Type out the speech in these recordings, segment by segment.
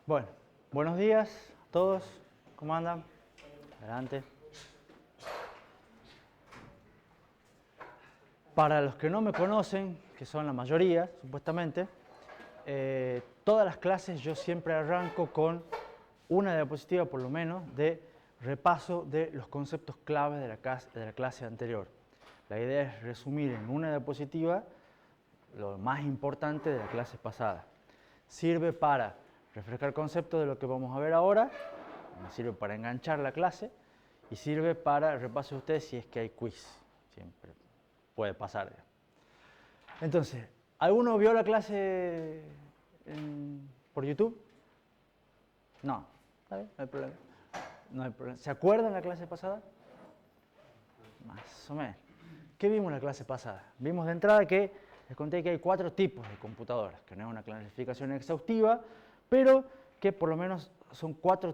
Bueno, buenos días a todos. ¿Cómo andan? Adelante. Para los que no me conocen, que son la mayoría, supuestamente, todas las clases yo siempre arranco con una diapositiva, por lo menos, de repaso de los conceptos claves de la clase anterior. La idea es resumir en una diapositiva lo más importante de la clase pasada. Sirve para refrescar conceptos de lo que vamos a ver ahora, me sirve para enganchar la clase y sirve para el repaso de ustedes si es que hay quiz. Siempre puede pasar. Entonces, ¿alguno vio la clase por YouTube? No, ¿está bien? No hay problema. No hay problema. ¿Se acuerdan la clase pasada? Más o menos. ¿Qué vimos en la clase pasada? Vimos de entrada que les conté que hay 4 tipos de computadoras, que no es una clasificación exhaustiva, pero que por lo menos son 4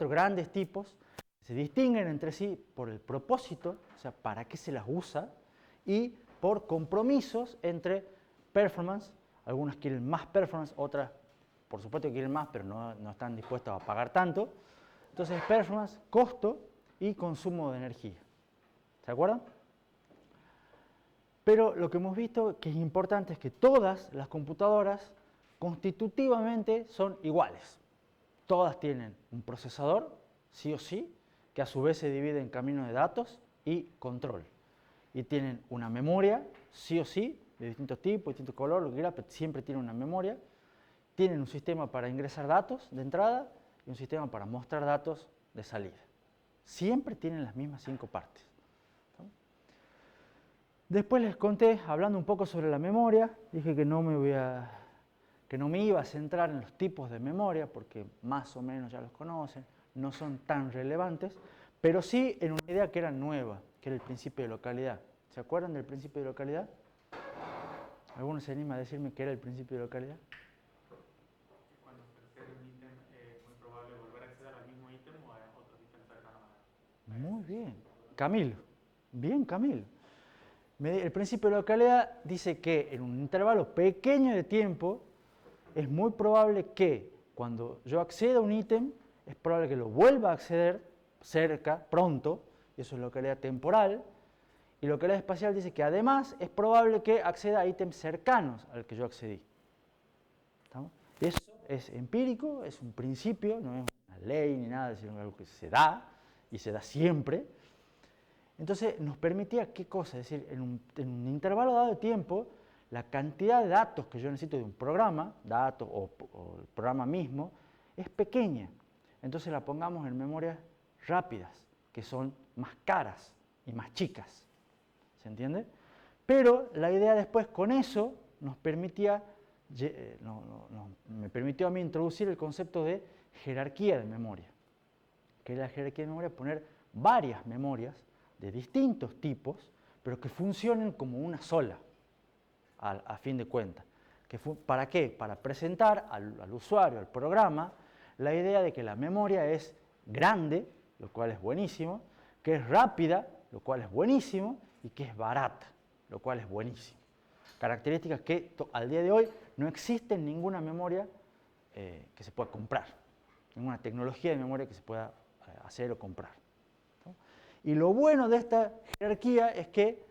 grandes tipos, que se distinguen entre sí por el propósito, o sea, para qué se las usa, y por compromisos entre performance. Algunas quieren más performance, otras por supuesto que quieren más, pero no están dispuestos a pagar tanto. Entonces, performance, costo y consumo de energía. ¿Se acuerdan? Pero lo que hemos visto que es importante es que todas las computadoras constitutivamente son iguales. Todas tienen un procesador, sí o sí, que a su vez se divide en caminos de datos y control. Y tienen una memoria, sí o sí, de distintos tipos, distintos colores, lo que quiera, pero siempre tienen una memoria. Tienen un sistema para ingresar datos de entrada y un sistema para mostrar datos de salida. Siempre tienen las mismas 5 partes. Después les conté, hablando un poco sobre la memoria, dije que no me iba a centrar en los tipos de memoria, porque más o menos ya los conocen, no son tan relevantes, pero sí en una idea que era nueva, que era el principio de localidad. ¿Se acuerdan del principio de localidad? ¿Alguno se anima a decirme qué era el principio de localidad? Cuando se accede a un ítem es muy probable volver a acceder al mismo ítem o a otros ítems cercanos a Muy ese. bien. Camilo. Bien, Camilo. El principio de localidad dice que en un intervalo pequeño de tiempo es muy probable que cuando yo acceda a un ítem, es probable que lo vuelva a acceder cerca, pronto, y eso es localidad temporal. Y localidad espacial dice que además es probable que acceda a ítems cercanos al que yo accedí. ¿Estamos? Eso es empírico, es un principio, no es una ley ni nada, sino algo que se da y se da siempre. Entonces nos permitía, ¿qué cosa? Es decir, en un intervalo dado de tiempo, la cantidad de datos que yo necesito de un programa, datos o el programa mismo, es pequeña. Entonces la pongamos en memorias rápidas, que son más caras y más chicas. ¿Se entiende? Pero la idea después con eso nos permitía, me permitió a mí introducir el concepto de jerarquía de memoria. Que es la jerarquía de memoria, poner varias memorias de distintos tipos, pero que funcionen como una sola, a fin de cuentas. ¿Para qué? Para presentar al usuario, al programa, la idea de que la memoria es grande, lo cual es buenísimo, que es rápida, lo cual es buenísimo, y que es barata, lo cual es buenísimo. Características que al día de hoy no existe en ninguna memoria que se pueda comprar, ninguna tecnología de memoria que se pueda hacer o comprar. ¿No? Y lo bueno de esta jerarquía es que,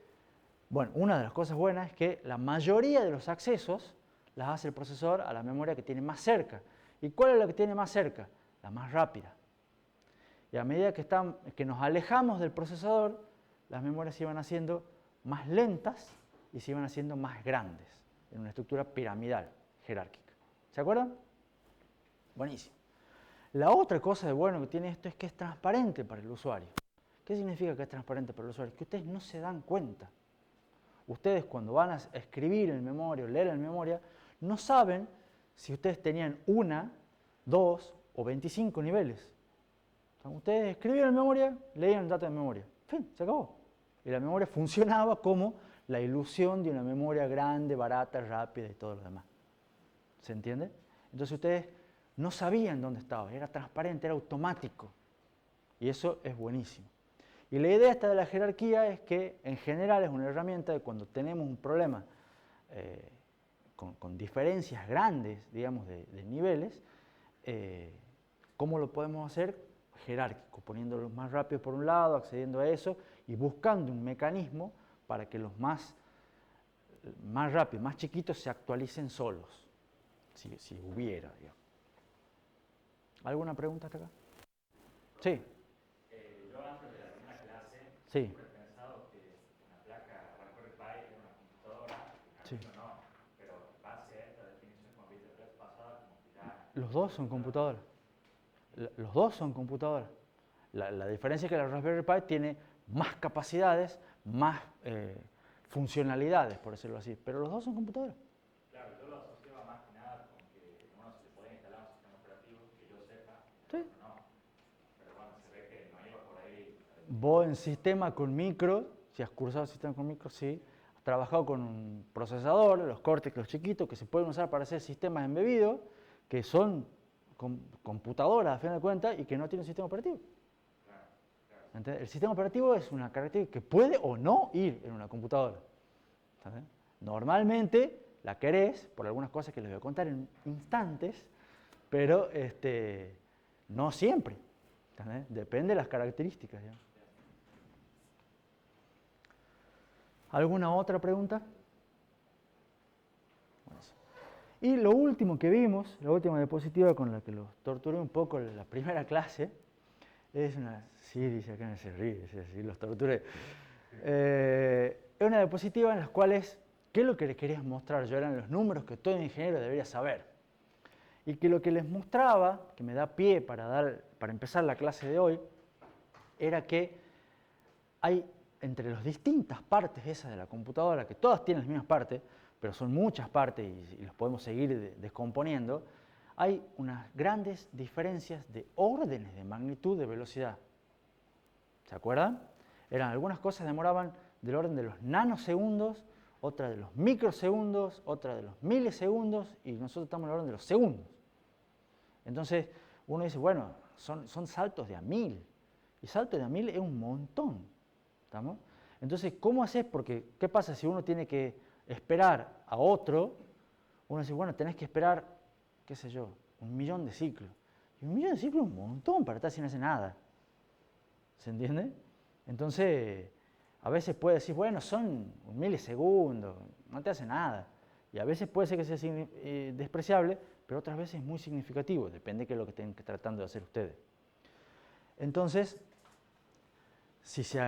bueno, una de las cosas buenas es que la mayoría de los accesos las hace el procesador a la memoria que tiene más cerca. ¿Y cuál es la que tiene más cerca? La más rápida. Y a medida que nos alejamos del procesador, las memorias se iban haciendo más lentas y se iban haciendo más grandes, en una estructura piramidal, jerárquica. ¿Se acuerdan? Buenísimo. La otra cosa de bueno que tiene esto es que es transparente para el usuario. ¿Qué significa que es transparente para el usuario? Que ustedes no se dan cuenta. Ustedes cuando van a escribir en memoria o leer en memoria, no saben si ustedes tenían 1, 2 o 25 niveles. Ustedes escribían en memoria, leían el dato de memoria. Fin, se acabó. Y la memoria funcionaba como la ilusión de una memoria grande, barata, rápida y todo lo demás. ¿Se entiende? Entonces ustedes no sabían dónde estaba, era transparente, era automático. Y eso es buenísimo. Y la idea esta de la jerarquía es que en general es una herramienta de cuando tenemos un problema con diferencias grandes, digamos, de niveles, ¿cómo lo podemos hacer? Jerárquico, poniéndolos más rápido por un lado, accediendo a eso y buscando un mecanismo para que los más rápidos, más chiquitos se actualicen solos, si hubiera, digamos. ¿Alguna pregunta hasta acá? Sí. Yo antes de la primera clase Sí. siempre he pensado que una placa Raspberry Pi era una computadora, y Sí. no, pero en base a esta definición como viste la clase pasada, como que ya... Los dos son computadoras. Los dos son computadoras. La diferencia es que la Raspberry Pi tiene más capacidades, más funcionalidades, por decirlo así, pero los dos son computadoras. Claro, yo lo asociaba más que nada con que en uno se le podía instalar un sistema operativo, que yo sepa, Sí. no. Pero bueno, se ve que no iba por ahí. Vos en sistema con micro, si has cursado sistema con micro, sí, has trabajado con un procesador, los Cortex, los chiquitos, que se pueden usar para hacer sistemas embebidos, que son computadoras a fin de cuentas y que no tienen sistema operativo. ¿Entendés? El sistema operativo es una característica que puede o no ir en una computadora. ¿Entendés? Normalmente la querés, por algunas cosas que les voy a contar en instantes, pero no siempre. ¿Entendés? Depende de las características. ¿Ya? ¿Alguna otra pregunta? Y lo último que vimos, la última diapositiva con la que los torturé un poco en la primera clase, es una... Sí, dice acá, no se ríe, dice así, los torturé. Es una diapositiva en las cuales, ¿qué es lo que les quería mostrar? Yo eran los números que todo ingeniero debería saber. Y que lo que les mostraba, que me da pie para empezar la clase de hoy, era que hay entre las distintas partes esas de la computadora, que todas tienen las mismas partes, pero son muchas partes y los podemos seguir descomponiendo, hay unas grandes diferencias de órdenes de magnitud de velocidad. ¿Se acuerdan? Algunas cosas demoraban del orden de los nanosegundos, otras de los microsegundos, otras de los milisegundos, y nosotros estamos en el orden de los segundos. Entonces, uno dice, bueno, son saltos de a 1000, y salto de a 1000 es un montón. ¿Estamos? Entonces, ¿cómo haces? Porque, ¿qué pasa si uno tiene que esperar a otro? Uno dice, bueno, tenés que esperar, qué sé yo, 1.000.000 de ciclos. Y 1.000.000 de ciclos es un montón para estar sin hacer nada. ¿Se entiende? Entonces, a veces puede decir, bueno, son 1 milisegundo, no te hace nada. Y a veces puede ser que sea despreciable, pero otras veces es muy significativo, depende de qué es lo que estén tratando de hacer ustedes. Entonces, si se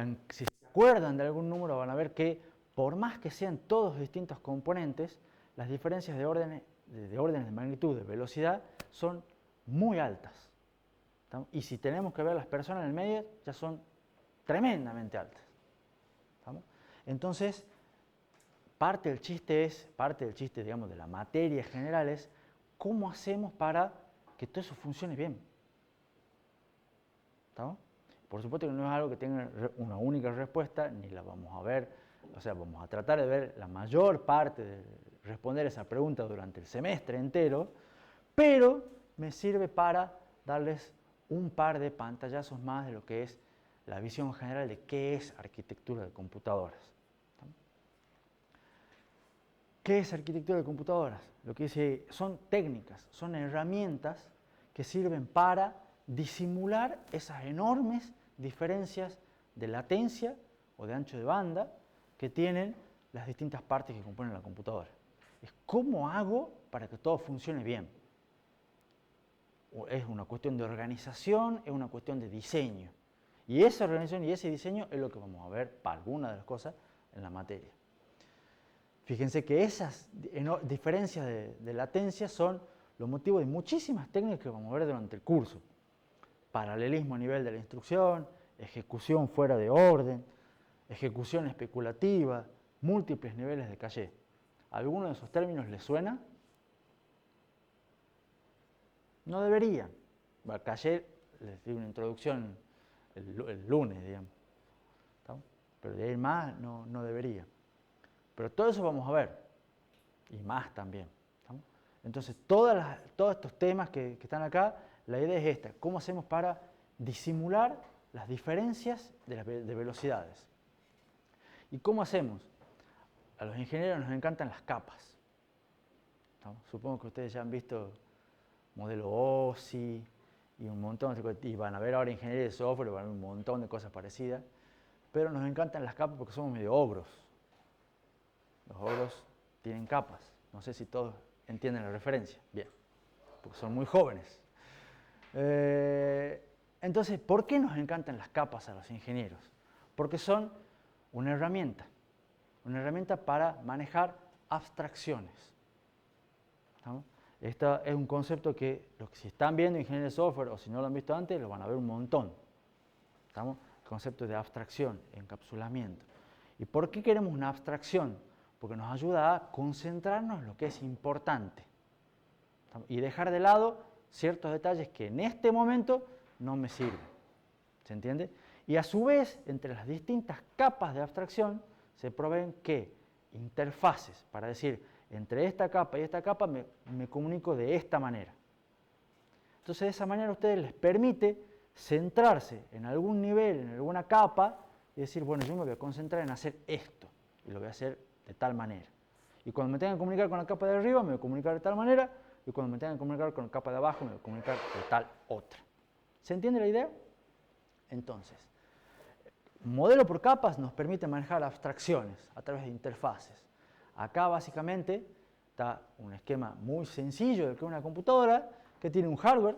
acuerdan de algún número, van a ver que por más que sean todos distintos componentes, las diferencias de órdenes de magnitud, de velocidad, son muy altas. ¿Estamos? Y si tenemos que ver las personas en el medio, ya son tremendamente altas. ¿Estamos? Entonces, parte del chiste, digamos, de la materia general es cómo hacemos para que todo eso funcione bien. ¿Estamos? Por supuesto que no es algo que tenga una única respuesta, ni la vamos a ver, o sea, vamos a tratar de ver la mayor parte de responder esa pregunta durante el semestre entero, pero me sirve para darles un par de pantallazos más de lo que es la visión general de qué es arquitectura de computadoras. ¿Qué es arquitectura de computadoras? Lo que dice son técnicas, son herramientas que sirven para disimular esas enormes diferencias de latencia o de ancho de banda que tienen las distintas partes que componen la computadora. Es cómo hago para que todo funcione bien. Es una cuestión de organización, es una cuestión de diseño. Y esa organización y ese diseño es lo que vamos a ver para algunas de las cosas en la materia. Fíjense que esas diferencias de latencia son los motivos de muchísimas técnicas que vamos a ver durante el curso. Paralelismo a nivel de la instrucción, ejecución fuera de orden, ejecución especulativa, múltiples niveles de caché. ¿Alguno de esos términos les suena? No deberían. Bueno, caché les di una introducción el lunes, digamos. ¿Estamos? Pero de ahí más no debería. Pero todo eso vamos a ver, y más también. ¿Estamos? Entonces, todos estos temas que están acá, la idea es esta, ¿cómo hacemos para disimular las diferencias de velocidades? ¿Y cómo hacemos? A los ingenieros nos encantan las capas. ¿Estamos? Supongo que ustedes ya han visto modelo OSI y un montón de cosas. Y van a ver ahora ingeniería de software, van a ver un montón de cosas parecidas. Pero nos encantan las capas porque somos medio ogros. Los ogros tienen capas. No sé si todos entienden la referencia. Bien, porque son muy jóvenes. Entonces, ¿por qué nos encantan las capas a los ingenieros? Porque son una herramienta para manejar abstracciones. ¿Estamos? Este es un concepto que los que si están viendo ingeniería de software o si no lo han visto antes, lo van a ver un montón. ¿Estamos? El concepto de abstracción, encapsulamiento. ¿Y por qué queremos una abstracción? Porque nos ayuda a concentrarnos en lo que es importante. ¿Estamos? Y dejar de lado ciertos detalles que en este momento no me sirven. ¿Se entiende? Y a su vez, entre las distintas capas de abstracción, se proveen ¿qué? Interfaces, para decir, entre esta capa y esta capa me comunico de esta manera. Entonces, de esa manera a ustedes les permite centrarse en algún nivel, en alguna capa, y decir, bueno, yo me voy a concentrar en hacer esto, y lo voy a hacer de tal manera. Y cuando me tenga que comunicar con la capa de arriba, me voy a comunicar de tal manera, y cuando me tenga que comunicar con la capa de abajo, me voy a comunicar de tal otra. ¿Se entiende la idea? Entonces, modelo por capas nos permite manejar abstracciones a través de interfaces. Acá básicamente está un esquema muy sencillo de que una computadora que tiene un hardware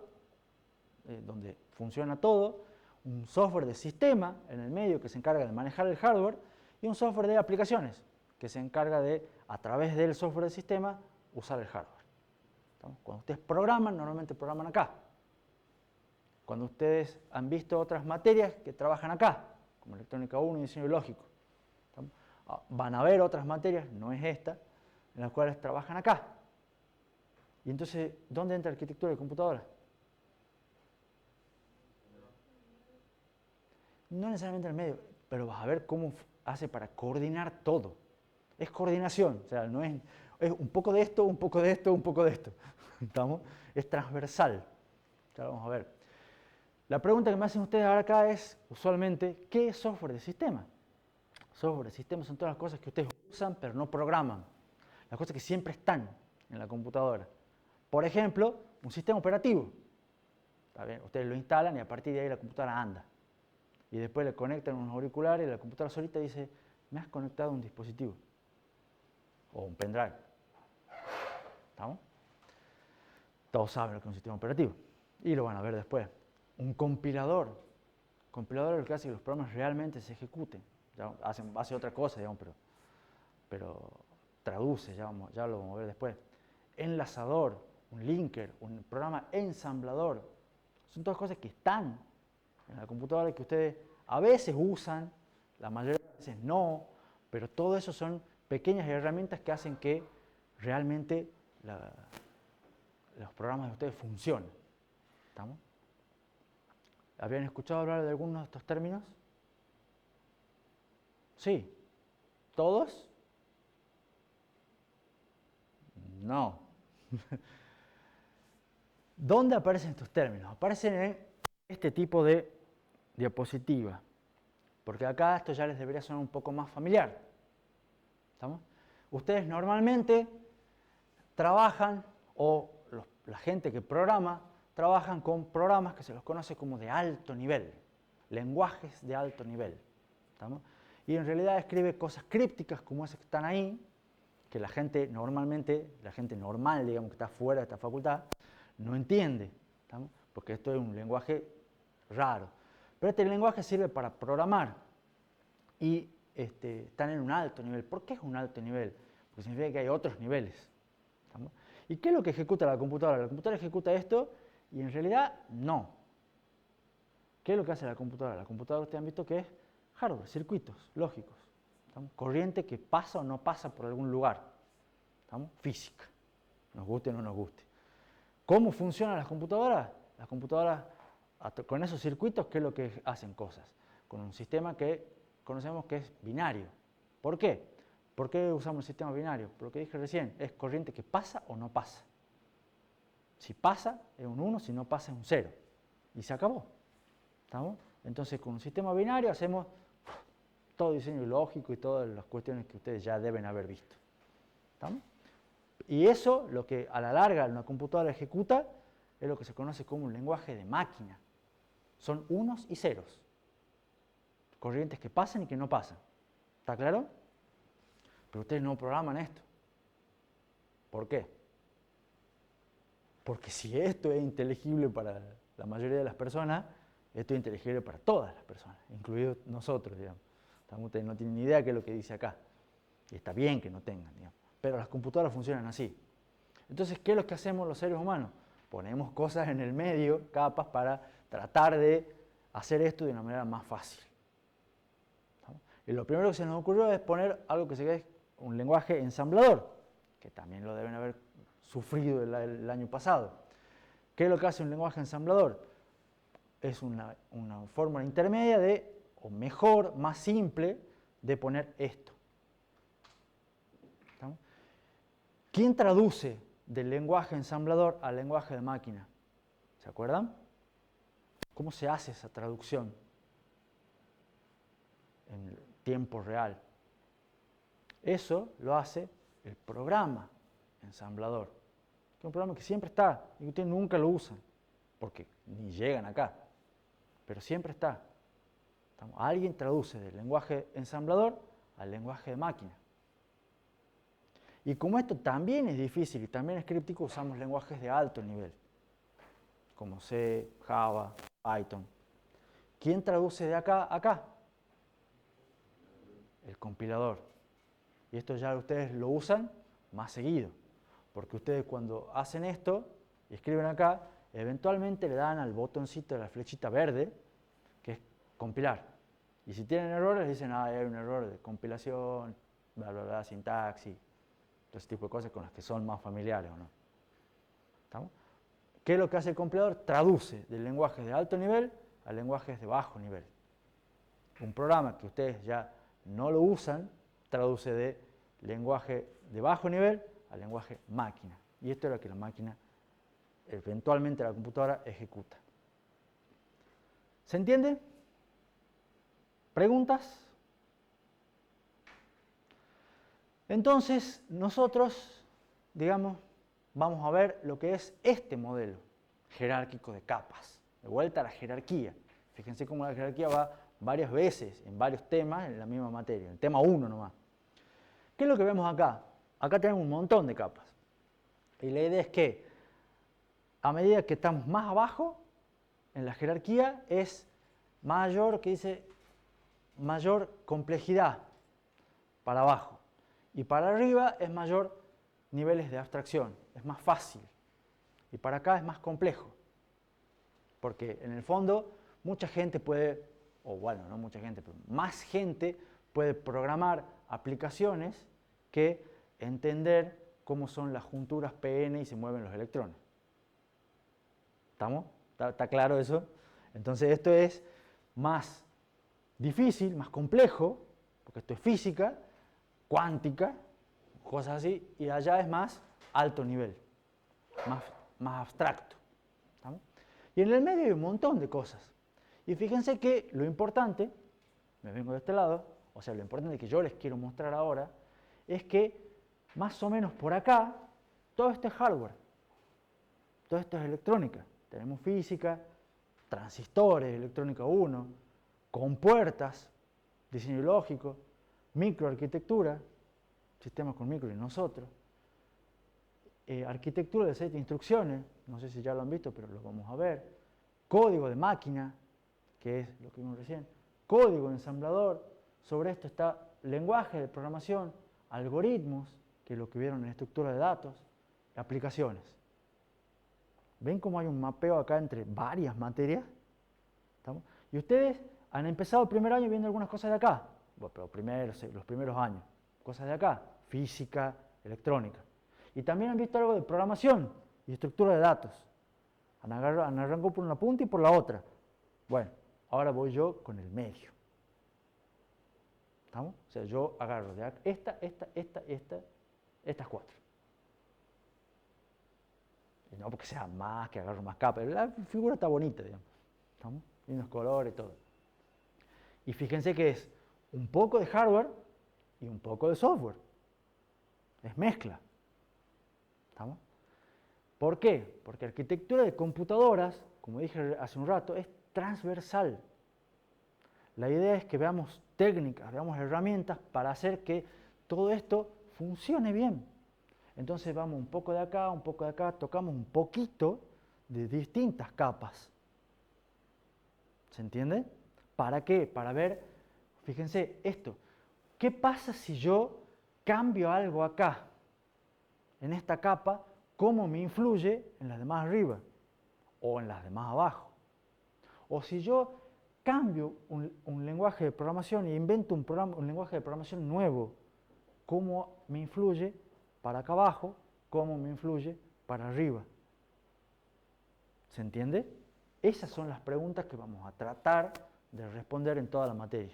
donde funciona todo, un software de sistema en el medio que se encarga de manejar el hardware y un software de aplicaciones que se encarga de, a través del software de sistema, usar el hardware. Cuando ustedes programan, normalmente programan acá. Cuando ustedes han visto otras materias que trabajan acá, como electrónica 1 y diseño lógico, van a ver otras materias, no es esta, en las cuales trabajan acá. Y entonces, ¿dónde entra arquitectura de computadora? No necesariamente en el medio, pero vas a ver cómo hace para coordinar todo. Es coordinación, o sea, no es un poco de esto, un poco de esto, un poco de esto. ¿Estamos? Es transversal. Ya lo vamos a ver. La pregunta que me hacen ustedes ahora acá es, usualmente, ¿qué es software de sistema? Software de sistema son todas las cosas que ustedes usan pero no programan. Las cosas que siempre están en la computadora. Por ejemplo, un sistema operativo. ¿Está bien? Ustedes lo instalan y a partir de ahí la computadora anda. Y después le conectan unos auriculares y la computadora solita dice, me has conectado a un dispositivo. O un pendrive. ¿Estamos? Todos saben lo que es un sistema operativo. Y lo van a ver después. Un compilador. El compilador es lo que hace que los programas realmente se ejecuten. Ya hace otra cosa, digamos, pero traduce, ya lo vamos a ver después. Enlazador, un linker, un programa ensamblador. Son todas cosas que están en la computadora que ustedes a veces usan, la mayoría de veces no, pero todo eso son pequeñas herramientas que hacen que realmente los programas de ustedes funcionen. ¿Estamos? ¿Habían escuchado hablar de algunos de estos términos? Sí. ¿Todos? No. ¿Dónde aparecen estos términos? Aparecen en este tipo de diapositiva, porque acá esto ya les debería sonar un poco más familiar. ¿Estamos? Ustedes normalmente trabajan, o la gente que programa, trabajan con programas que se los conoce como de alto nivel, lenguajes de alto nivel. ¿Estamos? Y en realidad escribe cosas crípticas como esas que están ahí, que la gente normalmente, la gente normal, digamos, que está fuera de esta facultad, no entiende. ¿Estamos? Porque esto es un lenguaje raro. Pero este lenguaje sirve para programar y están en un alto nivel. ¿Por qué es un alto nivel? Porque significa que hay otros niveles. ¿Estamos? ¿Y qué es lo que ejecuta la computadora? La computadora ejecuta esto y en realidad no. ¿Qué es lo que hace la computadora? La computadora ustedes han visto que es hardware, circuitos lógicos. ¿Estamos? Corriente que pasa o no pasa por algún lugar. ¿Estamos? Física. Nos guste o no nos guste. ¿Cómo funcionan las computadoras? Las computadoras, con esos circuitos, ¿qué es lo que hacen cosas? Con un sistema que conocemos que es binario. ¿Por qué? ¿Por qué usamos el sistema binario? Por lo que dije recién, es corriente que pasa o no pasa. Si pasa es un 1, si no pasa es un 0. Y se acabó. ¿Estamos? Entonces con un sistema binario hacemos todo diseño lógico y todas las cuestiones que ustedes ya deben haber visto. ¿Estamos? Y eso, lo que a la larga una computadora ejecuta, es lo que se conoce como un lenguaje de máquina. Son unos y ceros. Corrientes que pasan y que no pasan. ¿Está claro? Pero ustedes no programan esto. ¿Por qué? Porque si esto es inteligible para la mayoría de las personas, esto es inteligible para todas las personas, incluidos nosotros, digamos. Ustedes no tienen ni idea de qué es lo que dice acá. Y está bien que no tengan, digamos. Pero las computadoras funcionan así. Entonces, ¿qué es lo que hacemos los seres humanos? Ponemos cosas en el medio, capas, para tratar de hacer esto de una manera más fácil. Y lo primero que se nos ocurrió es poner algo que se ve un lenguaje ensamblador, que también lo deben haber sufrido el año pasado. ¿Qué es lo que hace un lenguaje ensamblador? Es una fórmula intermedia de, o mejor, más simple, de poner esto. ¿Estamos? ¿Quién traduce del lenguaje ensamblador al lenguaje de máquina? ¿Se acuerdan? ¿Cómo se hace esa traducción en tiempo real? Eso lo hace el programa ensamblador, que es un programa que siempre está y que ustedes nunca lo usan, porque ni llegan acá, pero siempre está. Alguien traduce del lenguaje ensamblador al lenguaje de máquina. Y como esto también es difícil y también es críptico, usamos lenguajes de alto nivel, como C, Java, Python. ¿Quién traduce de acá a acá? El compilador. Y esto ya ustedes lo usan más seguido, porque ustedes cuando hacen esto y escriben acá, eventualmente le dan al botoncito de la flechita verde, que es compilar. Y si tienen errores, dicen, hay un error de compilación, bla, bla, bla, sintaxis, todo ese tipo de cosas con las que son más familiares, ¿o no? ¿Estamos? ¿Qué es lo que hace el compilador? Traduce del lenguaje de alto nivel a lenguajes de bajo nivel. Un programa que ustedes ya no lo usan, traduce de lenguaje de bajo nivel a lenguaje máquina. Y esto es lo que la máquina, eventualmente la computadora, ejecuta. ¿Se entiende? ¿Preguntas? Entonces, nosotros, digamos, vamos a ver lo que es este modelo jerárquico de capas. De vuelta a la jerarquía. Fíjense cómo la jerarquía va varias veces en varios temas en la misma materia. El tema 1 nomás. ¿Qué es lo que vemos acá? Acá tenemos un montón de capas. Y la idea es que a medida que estamos más abajo en la jerarquía es mayor, que dice, mayor complejidad para abajo. Y para arriba es mayor niveles de abstracción, es más fácil. Y para acá es más complejo. Porque en el fondo mucha gente puede, o bueno, no mucha gente, pero más gente puede programar aplicaciones que entender cómo son las junturas PN y se mueven los electrones. ¿Estamos? ¿Está claro eso? Entonces esto es más difícil, más complejo, porque esto es física, cuántica, cosas así, y allá es más alto nivel, más abstracto. ¿Estamos? Y en el medio hay un montón de cosas. Y fíjense que lo importante, me vengo de este lado, o sea, lo importante que yo les quiero mostrar ahora, es que más o menos por acá, todo esto es hardware, todo esto es electrónica. Tenemos física, transistores, electrónica 1, compuertas, diseño lógico, microarquitectura, sistemas con micro y nosotros, arquitectura de set de instrucciones, no sé si ya lo han visto, pero lo vamos a ver, código de máquina, que es lo que vimos recién, código de ensamblador, sobre esto está lenguaje de programación, algoritmos, que es lo que vieron en estructura de datos, aplicaciones. ¿Ven cómo hay un mapeo acá entre varias materias? ¿Estamos? Y ustedes han empezado el primer año viendo algunas cosas de acá, bueno, pero los primeros años, cosas de acá, física, electrónica. Y también han visto algo de programación y estructura de datos. Han arrancado por una punta y por la otra. Bueno, ahora voy yo con el medio. ¿Estamos? O sea, yo agarro de estas cuatro. Y no porque sea más, que agarro más capas. La figura está bonita, digamos. ¿Estamos? Y unos colores y todo. Y fíjense que es un poco de hardware y un poco de software. Es mezcla. ¿Estamos? ¿Por qué? Porque arquitectura de computadoras, como dije hace un rato, es transversal. La idea es que veamos técnicas, veamos herramientas para hacer que todo esto funcione bien. Entonces vamos un poco de acá, tocamos un poquito de distintas capas. ¿Se entiende? ¿Para qué? Para ver, fíjense esto, ¿qué pasa si yo cambio algo acá, en esta capa, cómo me influye en las demás arriba o en las demás abajo? O si yo cambio un lenguaje de programación e invento un lenguaje de programación nuevo, ¿cómo me influye para acá abajo? ¿Cómo me influye para arriba? ¿Se entiende? Esas son las preguntas que vamos a tratar de responder en toda la materia.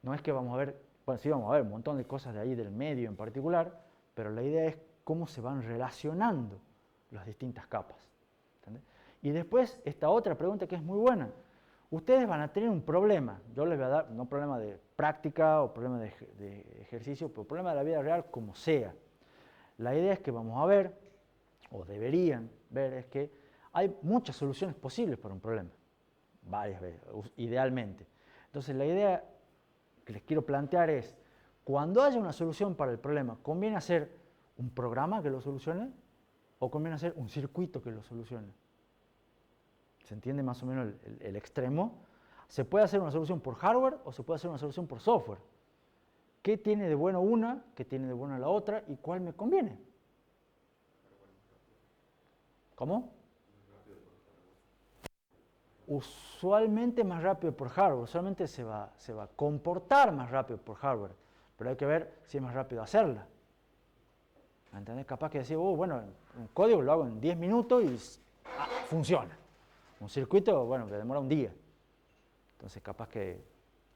No es que vamos a ver, bueno, sí vamos a ver un montón de cosas de ahí del medio en particular, pero la idea es cómo se van relacionando las distintas capas. ¿Entiende? Y después, esta otra pregunta que es muy buena. Ustedes van a tener un problema, yo les voy a dar, no problema de práctica o problema de ejercicio, pero problema de la vida real como sea. La idea es que vamos a ver, o deberían ver, es que hay muchas soluciones posibles para un problema, varias veces, idealmente. Entonces la idea que les quiero plantear es, cuando haya una solución para el problema, ¿conviene hacer un programa que lo solucione o conviene hacer un circuito que lo solucione? ¿Se entiende más o menos el extremo? ¿Se puede hacer una solución por hardware o se puede hacer una solución por software? ¿Qué tiene de bueno una? ¿Qué tiene de bueno la otra? ¿Y cuál me conviene? ¿Cómo? Usualmente más rápido por hardware, usualmente se va a comportar más rápido por hardware, pero hay que ver si es más rápido hacerla. ¿Entendés? Capaz que decir, bueno, un código lo hago en 10 minutos y funciona. Un circuito, bueno, que demora un día. Entonces capaz que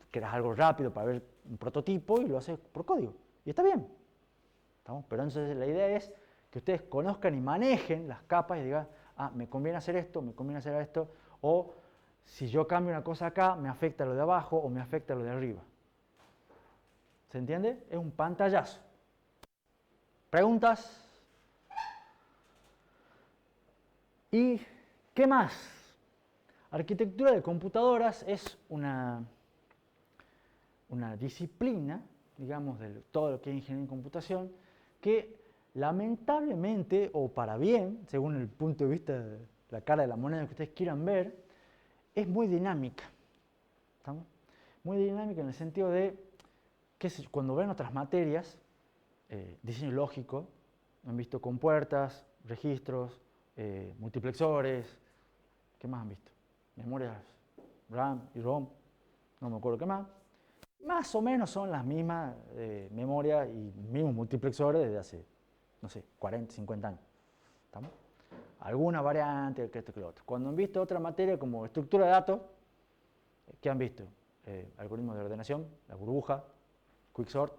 quieras algo rápido para ver un prototipo y lo haces por código. Y está bien. ¿Estamos? Pero entonces la idea es que ustedes conozcan y manejen las capas y digan, me conviene hacer esto, me conviene hacer esto, o si yo cambio una cosa acá, me afecta lo de abajo o me afecta lo de arriba. ¿Se entiende? Es un pantallazo. ¿Preguntas? ¿Y qué más? Arquitectura de computadoras es una disciplina, digamos, de todo lo que es ingeniería en computación, que lamentablemente, o para bien, según el punto de vista de la cara de la moneda que ustedes quieran ver, es muy dinámica. ¿Estamos? Muy dinámica en el sentido de que cuando ven otras materias, diseño lógico, han visto compuertas, registros, multiplexores, ¿qué más han visto? Memorias RAM y ROM, no me acuerdo qué más. Más o menos son las mismas memorias y mismos multiplexores desde hace, no sé, 40, 50 años. ¿Estamos? Alguna variante, que esto, que lo otro. Cuando han visto otra materia como estructura de datos, ¿qué han visto? Algoritmos de ordenación, la burbuja, quicksort,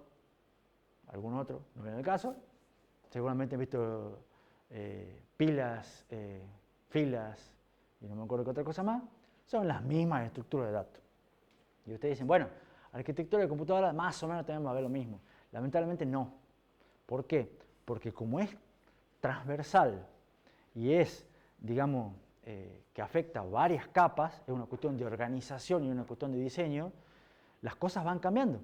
algún otro, no viene el caso. Seguramente han visto pilas, filas y no me acuerdo qué otra cosa más. Son las mismas estructuras de datos. Y ustedes dicen, bueno, arquitectura de computadora más o menos también va a ver lo mismo. Lamentablemente no. ¿Por qué? Porque como es transversal y es, digamos, que afecta a varias capas, es una cuestión de organización y una cuestión de diseño, las cosas van cambiando.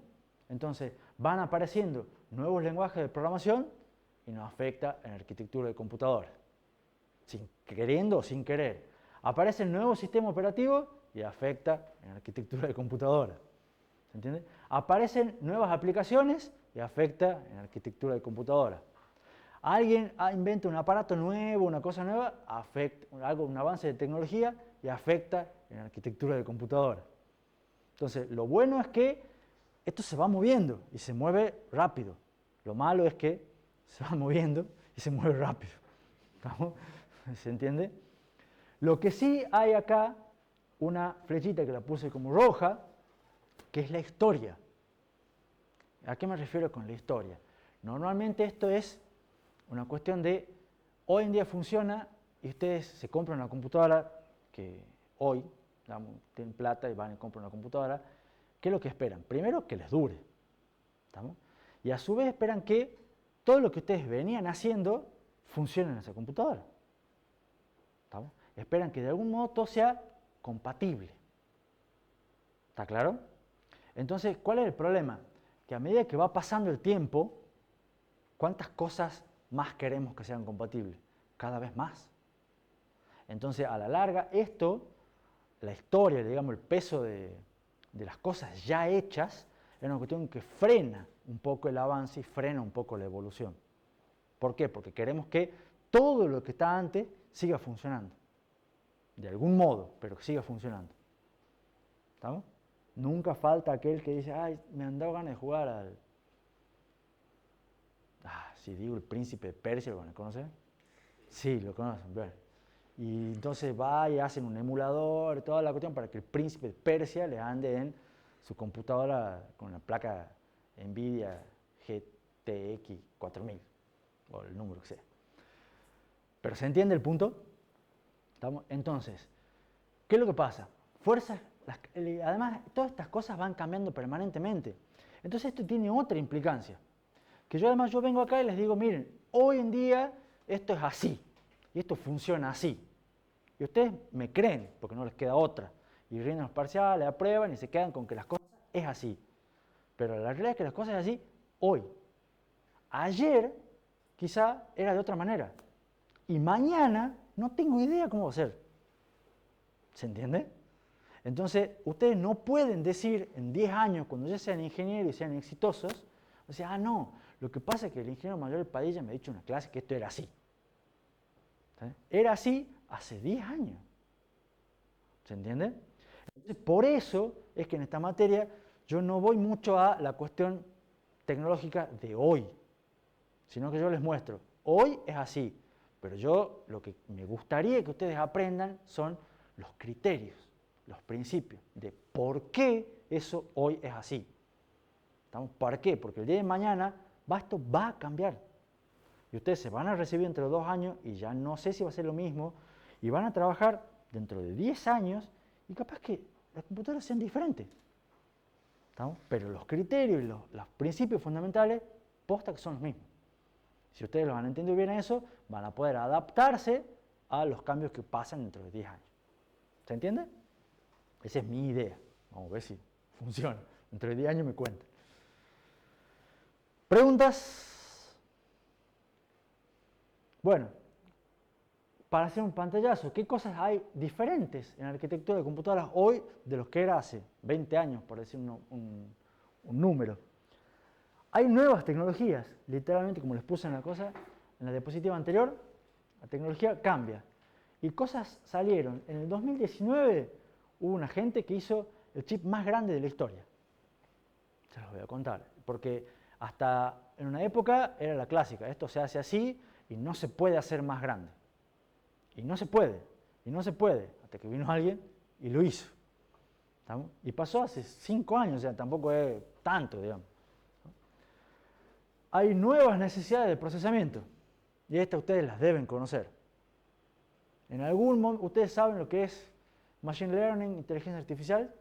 Entonces van apareciendo nuevos lenguajes de programación y nos afecta en arquitectura de computadora. Queriendo o sin querer. Aparecen nuevos sistemas operativos y afecta en arquitectura de computadora. ¿Se entiende? Aparecen nuevas aplicaciones y afecta en arquitectura de computadora. Alguien inventa un aparato nuevo, una cosa nueva, afecta un avance de tecnología y afecta en arquitectura de computadora. Entonces, lo bueno es que esto se va moviendo y se mueve rápido. Lo malo es que se va moviendo y se mueve rápido. ¿Estamos? ¿Se entiende? Lo que sí hay acá, una flechita que la puse como roja, que es la historia. ¿A qué me refiero con la historia? Normalmente esto es una cuestión de, hoy en día funciona y ustedes se compran una computadora que hoy, digamos, tienen plata y van y compran una computadora, ¿qué es lo que esperan? Primero, que les dure. ¿Estamos? Y a su vez esperan que todo lo que ustedes venían haciendo funcione en esa computadora. ¿Estamos? Esperan que de algún modo todo sea compatible. ¿Está claro? Entonces, ¿cuál es el problema? Que a medida que va pasando el tiempo, ¿cuántas cosas más queremos que sean compatibles? Cada vez más. Entonces, a la larga, esto, la historia, digamos, el peso de las cosas ya hechas, es una cuestión que frena un poco el avance y frena un poco la evolución. ¿Por qué? Porque queremos que todo lo que está antes siga funcionando. De algún modo, pero que siga funcionando. ¿Estamos? Nunca falta aquel que dice, ay, me han dado ganas de jugar al... si digo el príncipe de Persia, ¿lo conocen? Sí, lo conocen, bueno. Y entonces va y hacen un emulador, toda la cuestión, para que el príncipe de Persia le ande en su computadora con la placa NVIDIA GTX 4000, o el número que sea. ¿Pero se entiende el punto? ¿Estamos? Entonces, ¿qué es lo que pasa? Además, todas estas cosas van cambiando permanentemente. Entonces esto tiene otra implicancia. Que yo vengo acá y les digo, miren, hoy en día esto es así, y esto funciona así. Y ustedes me creen, porque no les queda otra. Y rinden los parciales, aprueban y se quedan con que las cosas es así. Pero la realidad es que las cosas es así hoy. Ayer quizá era de otra manera. Y mañana no tengo idea cómo va a ser. ¿Se entiende? Entonces, ustedes no pueden decir en 10 años, cuando ya sean ingenieros y sean exitosos, o sea, no, lo que pasa es que el ingeniero mayor Padilla me ha dicho en una clase que esto era así. ¿Sí? Era así hace 10 años. ¿Se entiende? Entonces, por eso es que en esta materia yo no voy mucho a la cuestión tecnológica de hoy, sino que yo les muestro, hoy es así, pero yo lo que me gustaría que ustedes aprendan son los criterios, los principios de por qué eso hoy es así. ¿Por qué? Porque el día de mañana esto va a cambiar. Y ustedes se van a recibir entre los 2 años y ya no sé si va a ser lo mismo, y van a trabajar dentro de 10 años y capaz que las computadoras sean diferentes. ¿Estamos? Pero los criterios y los principios fundamentales, posta que son los mismos. Si ustedes lo han entendido bien eso, van a poder adaptarse a los cambios que pasan dentro de 10 años. ¿Se entiende? Esa es mi idea. Vamos a ver si funciona. Dentro de 10 años me cuentan. ¿Preguntas? Bueno, para hacer un pantallazo, ¿qué cosas hay diferentes en la arquitectura de computadoras hoy de los que era hace 20 años, por decir un número? Hay nuevas tecnologías, literalmente como les puse en la diapositiva anterior, la tecnología cambia. Y cosas salieron. En el 2019 hubo una gente que hizo el chip más grande de la historia. Se los voy a contar, porque hasta en una época era la clásica, esto se hace así y no se puede hacer más grande. Y no se puede, hasta que vino alguien y lo hizo. ¿Estamos? Y pasó hace 5 años, o sea, tampoco es tanto, digamos. Hay nuevas necesidades de procesamiento, y estas ustedes las deben conocer. En algún momento, ustedes saben lo que es Machine Learning, inteligencia artificial,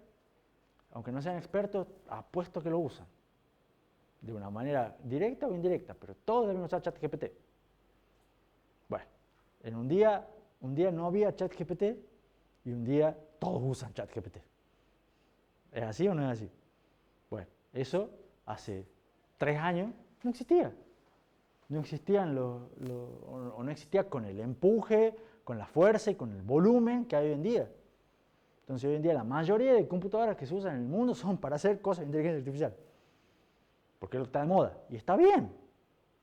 aunque no sean expertos, apuesto que lo usan. De una manera directa o indirecta, pero todos deben usar ChatGPT. Bueno, en un día no había ChatGPT y un día todos usan ChatGPT. ¿Es así o no es así? Bueno, eso hace 3 años no existía. No existían o no existía con el empuje, con la fuerza y con el volumen que hay hoy en día. Entonces hoy en día la mayoría de computadoras que se usan en el mundo son para hacer cosas de inteligencia artificial. Porque es lo que está de moda. Y está bien,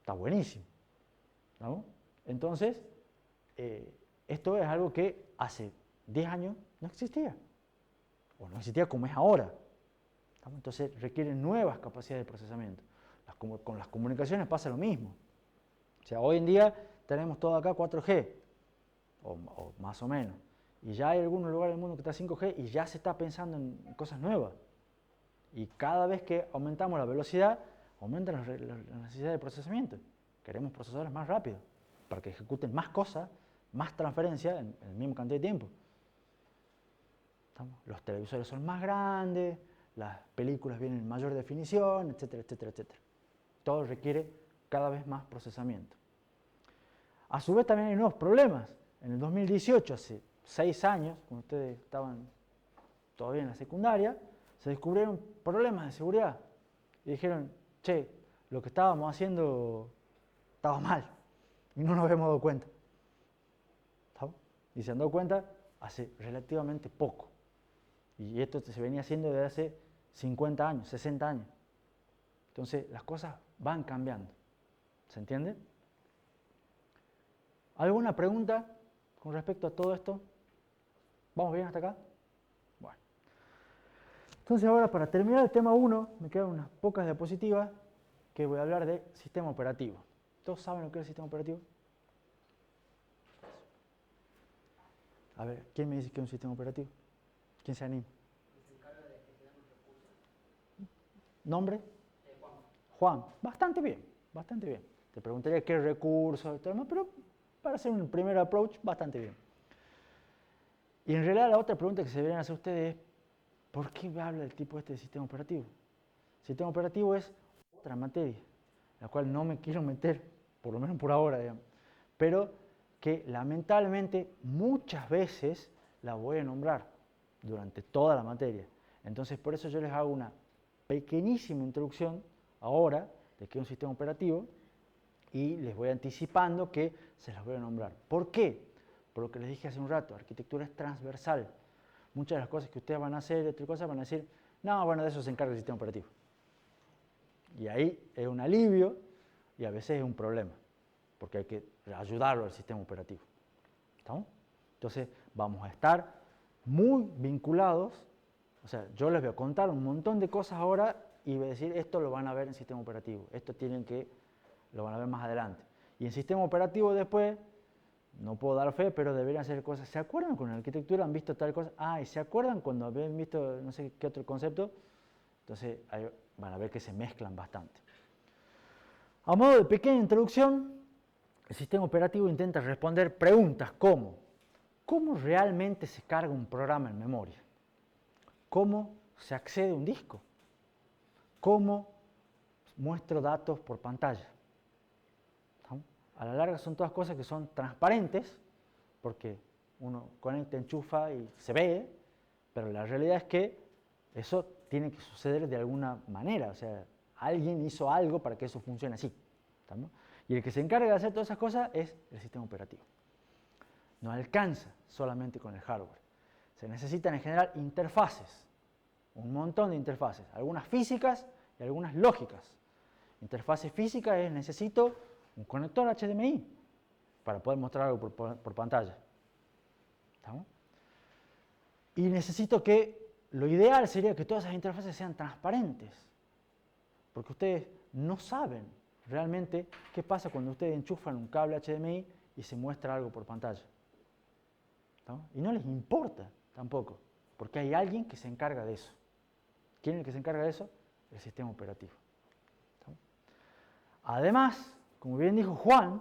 está buenísimo. ¿No? Entonces, esto es algo que hace 10 años no existía. O no existía como es ahora. ¿No? Entonces requieren nuevas capacidades de procesamiento. Con las comunicaciones pasa lo mismo. O sea, hoy en día tenemos todo acá 4G, o más o menos. Y ya hay algunos lugares del mundo que está 5G y ya se está pensando en cosas nuevas. Y cada vez que aumentamos la velocidad, aumentan las necesidades de procesamiento. Queremos procesadores más rápidos para que ejecuten más cosas, más transferencias en la misma cantidad de tiempo. Los televisores son más grandes, las películas vienen en mayor definición, etcétera, etcétera, etcétera. Todo requiere cada vez más procesamiento. A su vez también hay nuevos problemas. En el 2018, hace 6 años, cuando ustedes estaban todavía en la secundaria, se descubrieron problemas de seguridad. Y dijeron, che, lo que estábamos haciendo estaba mal. Y no nos habíamos dado cuenta. ¿Sabes? Y se han dado cuenta hace relativamente poco. Y esto se venía haciendo desde hace 50 años, 60 años. Entonces las cosas van cambiando. ¿Se entiende? ¿Alguna pregunta con respecto a todo esto? ¿Vamos bien hasta acá? Bueno. Entonces ahora, para terminar el tema 1, me quedan unas pocas diapositivas que voy a hablar de sistema operativo. ¿Todos saben lo que es el sistema operativo? A ver, ¿quién me dice que es un sistema operativo? ¿Quién se anima? ¿Nombre? Juan. Juan. Bastante bien, bastante bien. Te preguntaría qué recursos y todo demás, pero para hacer un primer approach, bastante bien. Y en realidad la otra pregunta que se deberían hacer ustedes es, ¿por qué me habla del tipo este de sistema operativo? Sistema operativo es otra materia, la cual no me quiero meter, por lo menos por ahora, digamos, pero que lamentablemente muchas veces la voy a nombrar durante toda la materia. Entonces, por eso yo les hago una pequeñísima introducción ahora de qué es un sistema operativo y les voy anticipando que se las voy a nombrar. ¿Por qué? Por lo que les dije hace un rato, arquitectura es transversal. Muchas de las cosas que ustedes van a hacer y otras cosas van a decir, no, bueno, de eso se encarga el sistema operativo. Y ahí es un alivio y a veces es un problema, porque hay que ayudarlo al sistema operativo. ¿Estamos? Entonces vamos a estar muy vinculados, o sea, yo les voy a contar un montón de cosas ahora y voy a decir, esto lo van a ver en sistema operativo, esto tienen que, lo van a ver más adelante. Y en sistema operativo después, no puedo dar fe, pero deberían hacer cosas. ¿Se acuerdan con la arquitectura han visto tal cosa? Ah, ¿y se acuerdan cuando habían visto no sé qué otro concepto? Entonces ahí van a ver que se mezclan bastante. A modo de pequeña introducción, el sistema operativo intenta responder preguntas como ¿cómo realmente se carga un programa en memoria? ¿Cómo se accede a un disco? ¿Cómo muestro datos por pantalla? A la larga son todas cosas que son transparentes, porque uno conecta, enchufa y se ve, pero la realidad es que eso tiene que suceder de alguna manera, o sea, alguien hizo algo para que eso funcione así. ¿Estamos? Y el que se encarga de hacer todas esas cosas es el sistema operativo. No alcanza solamente con el hardware. Se necesitan en general interfaces, un montón de interfaces, algunas físicas y algunas lógicas. Interfase física es necesito un conector HDMI para poder mostrar algo por pantalla. ¿Estamos? Y necesito que, lo ideal sería que todas esas interfaces sean transparentes, porque ustedes no saben realmente qué pasa cuando ustedes enchufan un cable HDMI y se muestra algo por pantalla. ¿Estamos? Y no les importa tampoco, porque hay alguien que se encarga de eso. ¿Quién es el que se encarga de eso? El sistema operativo. ¿Estamos? Además, como bien dijo Juan,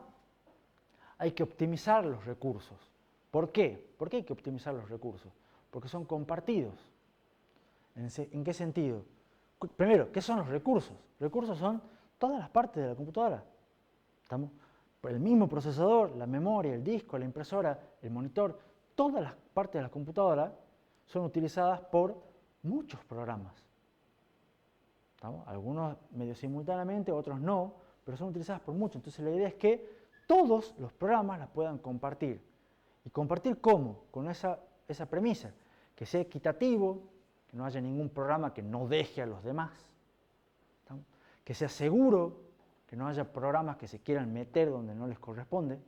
hay que optimizar los recursos. ¿Por qué? ¿Por qué hay que optimizar los recursos? Porque son compartidos. ¿En qué sentido? Primero, ¿qué son los recursos? Recursos son todas las partes de la computadora. ¿Estamos? El mismo procesador, la memoria, el disco, la impresora, el monitor, todas las partes de la computadora son utilizadas por muchos programas. ¿Estamos? Algunos medio simultáneamente, otros no, pero son utilizadas por muchos. Entonces la idea es que todos los programas las puedan compartir. ¿Y compartir cómo? Con esa premisa, que sea equitativo, que no haya ningún programa que no deje a los demás, ¿estamos? Que sea seguro, que no haya programas que se quieran meter donde no les corresponde,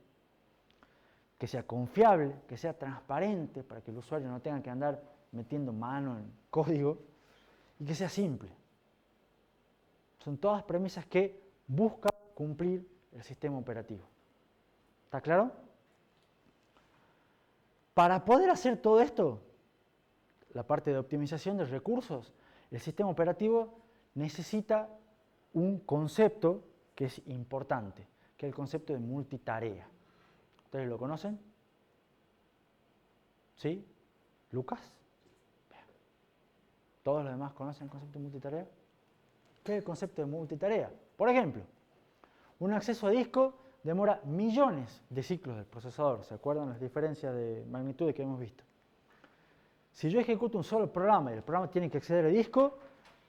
que sea confiable, que sea transparente para que el usuario no tenga que andar metiendo mano en código y que sea simple. Son todas premisas que busca cumplir el sistema operativo. ¿Está claro? Para poder hacer todo esto, la parte de optimización de recursos, el sistema operativo necesita un concepto que es importante, que es el concepto de multitarea. ¿Ustedes lo conocen? ¿Sí? ¿Lucas? ¿Todos los demás conocen el concepto de multitarea? ¿Qué es el concepto de multitarea? Por ejemplo, un acceso a disco demora millones de ciclos del procesador. ¿Se acuerdan las diferencias de magnitud que hemos visto? Si yo ejecuto un solo programa y el programa tiene que acceder al disco,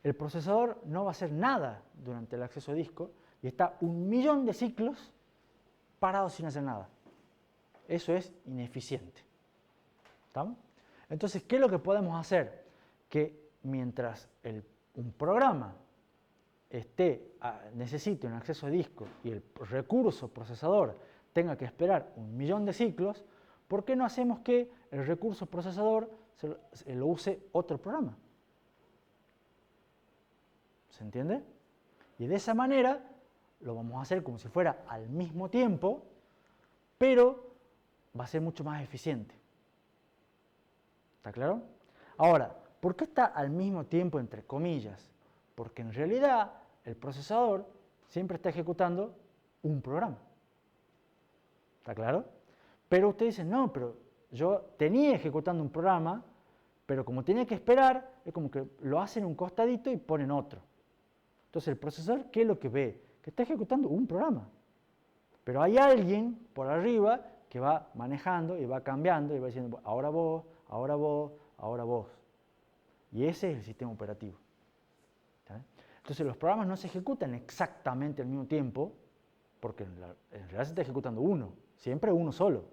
el procesador no va a hacer nada durante el acceso al disco y está 1.000.000 de ciclos parados sin hacer nada. Eso es ineficiente. ¿Estamos? Entonces, ¿qué es lo que podemos hacer? Que mientras un programa necesite un acceso a disco y el recurso procesador tenga que esperar 1.000.000 de ciclos, ¿por qué no hacemos que el recurso procesador lo use otro programa? ¿Se entiende? Y de esa manera lo vamos a hacer como si fuera al mismo tiempo, pero va a ser mucho más eficiente. ¿Está claro? Ahora, ¿por qué está al mismo tiempo entre comillas? Porque en realidad el procesador siempre está ejecutando un programa. ¿Está claro? Pero usted dice, no, pero yo tenía ejecutando un programa, pero como tenía que esperar, es como que lo hacen un costadito y ponen otro. Entonces el procesador, ¿qué es lo que ve? Que está ejecutando un programa. Pero hay alguien por arriba que va manejando y va cambiando y va diciendo, ahora vos, ahora vos, ahora vos. Y ese es el sistema operativo. ¿Está? Entonces los programas no se ejecutan exactamente al mismo tiempo, porque en realidad se está ejecutando uno, siempre uno solo.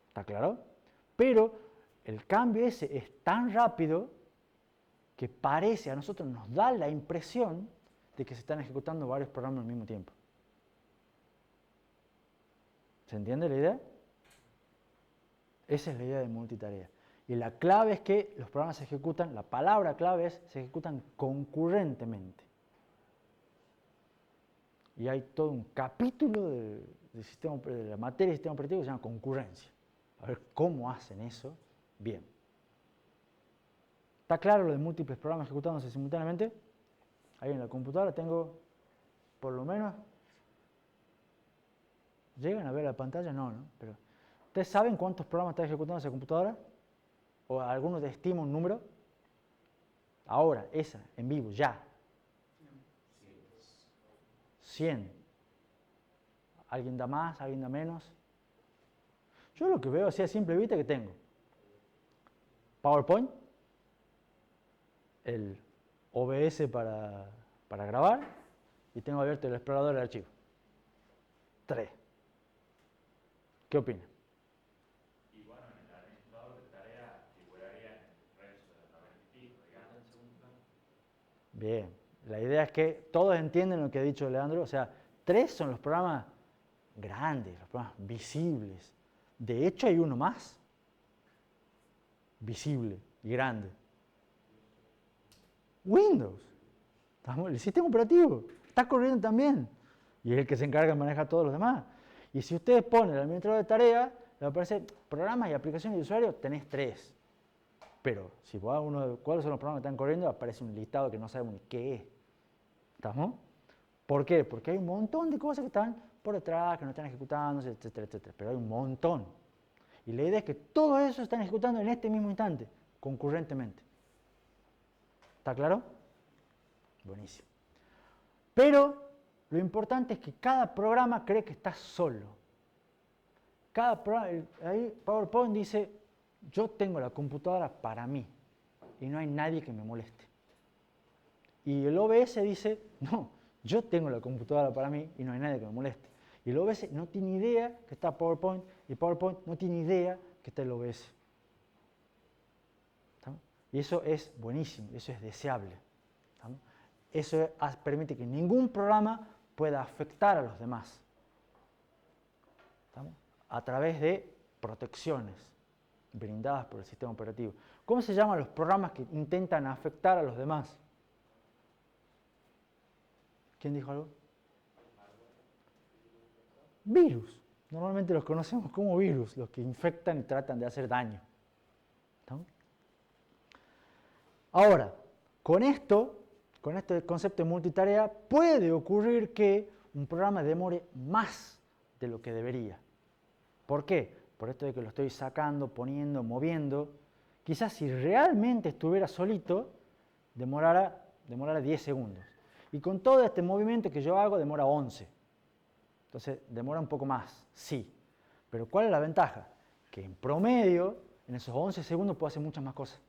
¿Está claro? Pero el cambio ese es tan rápido que parece, a nosotros nos da la impresión de que se están ejecutando varios programas al mismo tiempo. ¿Se entiende la idea? Esa es la idea de multitarea. Y la clave es que los programas se ejecutan, la palabra clave es, se ejecutan concurrentemente. Y hay todo un capítulo de la materia del sistema operativo que se llama concurrencia. A ver cómo hacen eso bien. ¿Está claro lo de múltiples programas ejecutándose simultáneamente? Ahí en la computadora tengo, por lo menos, ¿llegan a ver la pantalla? No, ¿no? Pero, ¿ustedes saben cuántos programas está ejecutando esa computadora? ¿O alguno te estima un número? Ahora, esa, en vivo, ya. 100. ¿Alguien da más? ¿Alguien da menos? Yo lo que veo así a simple vista que tengo PowerPoint, el OBS para grabar y tengo abierto el explorador de archivos. 3. ¿Qué opinan? Y bueno, en el administrador de tareas figuraría en el resto de la tabla y pico, digamos, en segundo plano. Bien, la idea es que todos entienden lo que ha dicho Leandro, o sea, 3 son los programas grandes, los programas visibles. De hecho hay uno más, visible y grande. Windows, el sistema operativo, está corriendo también. Y es el que se encarga de manejar todos los demás. Y si ustedes ponen el administrador de tareas, le va a aparecer programas y aplicaciones de usuario, tenés 3. Pero si vos hagas uno de cuáles son los programas que están corriendo, aparece un listado que no sabemos ni qué es. ¿Estamos? ¿Por qué? Porque hay un montón de cosas que están por detrás, que no están ejecutando, etcétera, etcétera. Pero hay un montón. Y la idea es que todo eso están ejecutando en este mismo instante, concurrentemente. ¿Está claro? Buenísimo. Pero lo importante es que cada programa cree que está solo. Cada programa, ahí PowerPoint dice, yo tengo la computadora para mí y no hay nadie que me moleste. Y el OBS dice, no, yo tengo la computadora para mí y no hay nadie que me moleste. Y el OBS no tiene idea que está PowerPoint y PowerPoint no tiene idea que está el OBS. ¿Estamos? Y eso es buenísimo, eso es deseable. ¿Estamos? Eso permite que ningún programa pueda afectar a los demás. ¿Estamos? A través de protecciones brindadas por el sistema operativo. ¿Cómo se llaman los programas que intentan afectar a los demás? ¿Quién dijo algo? Virus. Normalmente los conocemos como virus, los que infectan y tratan de hacer daño. ¿Estamos? Ahora, con este concepto de multitarea, puede ocurrir que un programa demore más de lo que debería. ¿Por qué? Por esto de que lo estoy sacando, poniendo, moviendo. Quizás si realmente estuviera solito, demorara 10 segundos. Y con todo este movimiento que yo hago, demora 11. Entonces, demora un poco más, sí. Pero ¿cuál es la ventaja? Que en promedio, en esos 11 segundos puedo hacer muchas más cosas.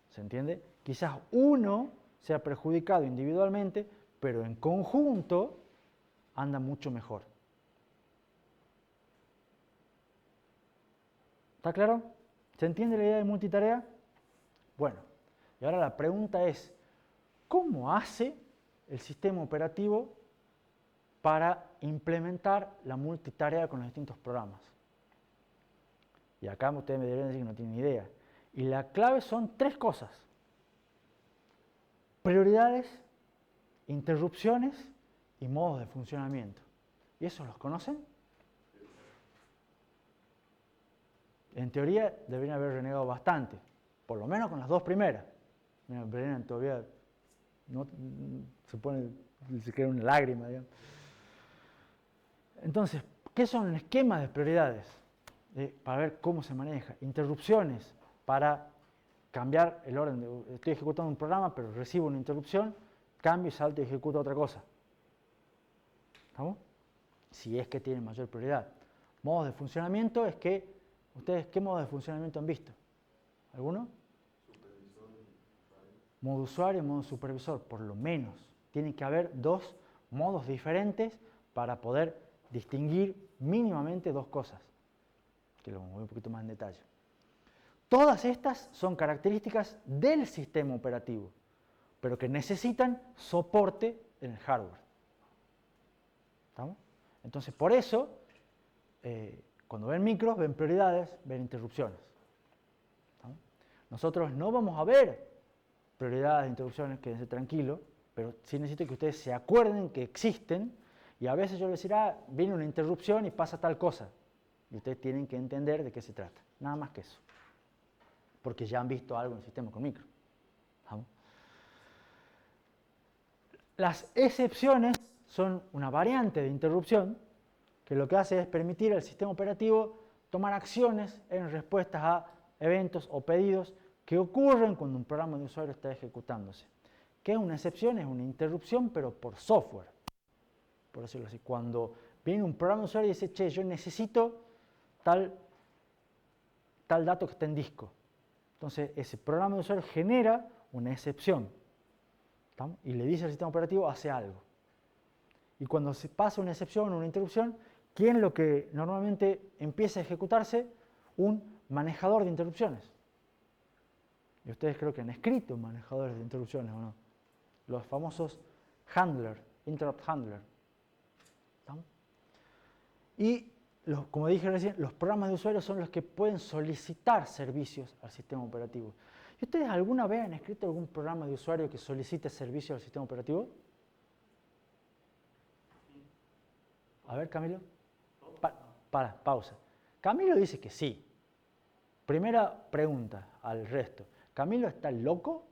¿Se entiende? Quizás uno sea perjudicado individualmente, pero en conjunto anda mucho mejor. ¿Está claro? ¿Se entiende la idea de multitarea? Bueno, y ahora la pregunta es, ¿cómo hace el sistema operativo para implementar la multitarea con los distintos programas? Y acá ustedes me deberían decir que no tienen idea. Y la clave son 3 cosas. Prioridades, interrupciones y modos de funcionamiento. ¿Y esos los conocen? En teoría deberían haber renegado bastante, por lo menos con las 2 primeras. Mira, Brennan todavía no, se queda una lágrima, digamos. Entonces, ¿qué son esquemas de prioridades? Para ver cómo se maneja. Interrupciones, para cambiar el orden. Estoy ejecutando un programa, pero recibo una interrupción, cambio y salto y ejecuto otra cosa. ¿Estamos? Si es que tiene mayor prioridad. Modos de funcionamiento es que, ¿ustedes qué modos de funcionamiento han visto? ¿Alguno? Supervisor y usuario. Modo usuario y modo supervisor, por lo menos. Tiene que haber 2 modos diferentes para poder distinguir mínimamente 2 cosas, que lo vamos a ver un poquito más en detalle. Todas estas son características del sistema operativo, pero que necesitan soporte en el hardware. ¿Estamos? Entonces, por eso, cuando ven micros, ven prioridades, ven interrupciones. ¿Estamos? Nosotros no vamos a ver prioridades, interrupciones, quédense tranquilos, pero sí necesito que ustedes se acuerden que existen, y a veces yo les decir, viene una interrupción y pasa tal cosa. Y ustedes tienen que entender de qué se trata, nada más que eso. Porque ya han visto algo en el sistema con micro. ¿Vamos? Las excepciones son una variante de interrupción que lo que hace es permitir al sistema operativo tomar acciones en respuestas a eventos o pedidos que ocurren cuando un programa de usuario está ejecutándose. ¿Qué es una excepción? Es una interrupción, pero por software. Por decirlo así. Cuando viene un programa de usuario y dice, che, yo necesito tal dato que está en disco. Entonces, ese programa de usuario genera una excepción. ¿Estamos? Y le dice al sistema operativo, hace algo. Y cuando se pasa una excepción o una interrupción, ¿quién es lo que normalmente empieza a ejecutarse? Un manejador de interrupciones. Y ustedes creo que han escrito manejadores de interrupciones, ¿o no? Los famosos handler, interrupt handler. ¿Estamos? Y, como dije recién, los programas de usuario son los que pueden solicitar servicios al sistema operativo. ¿Y ustedes alguna vez han escrito algún programa de usuario que solicite servicio al sistema operativo? A ver, Camilo. Pausa. Camilo dice que sí. Primera pregunta al resto. ¿Camilo está loco?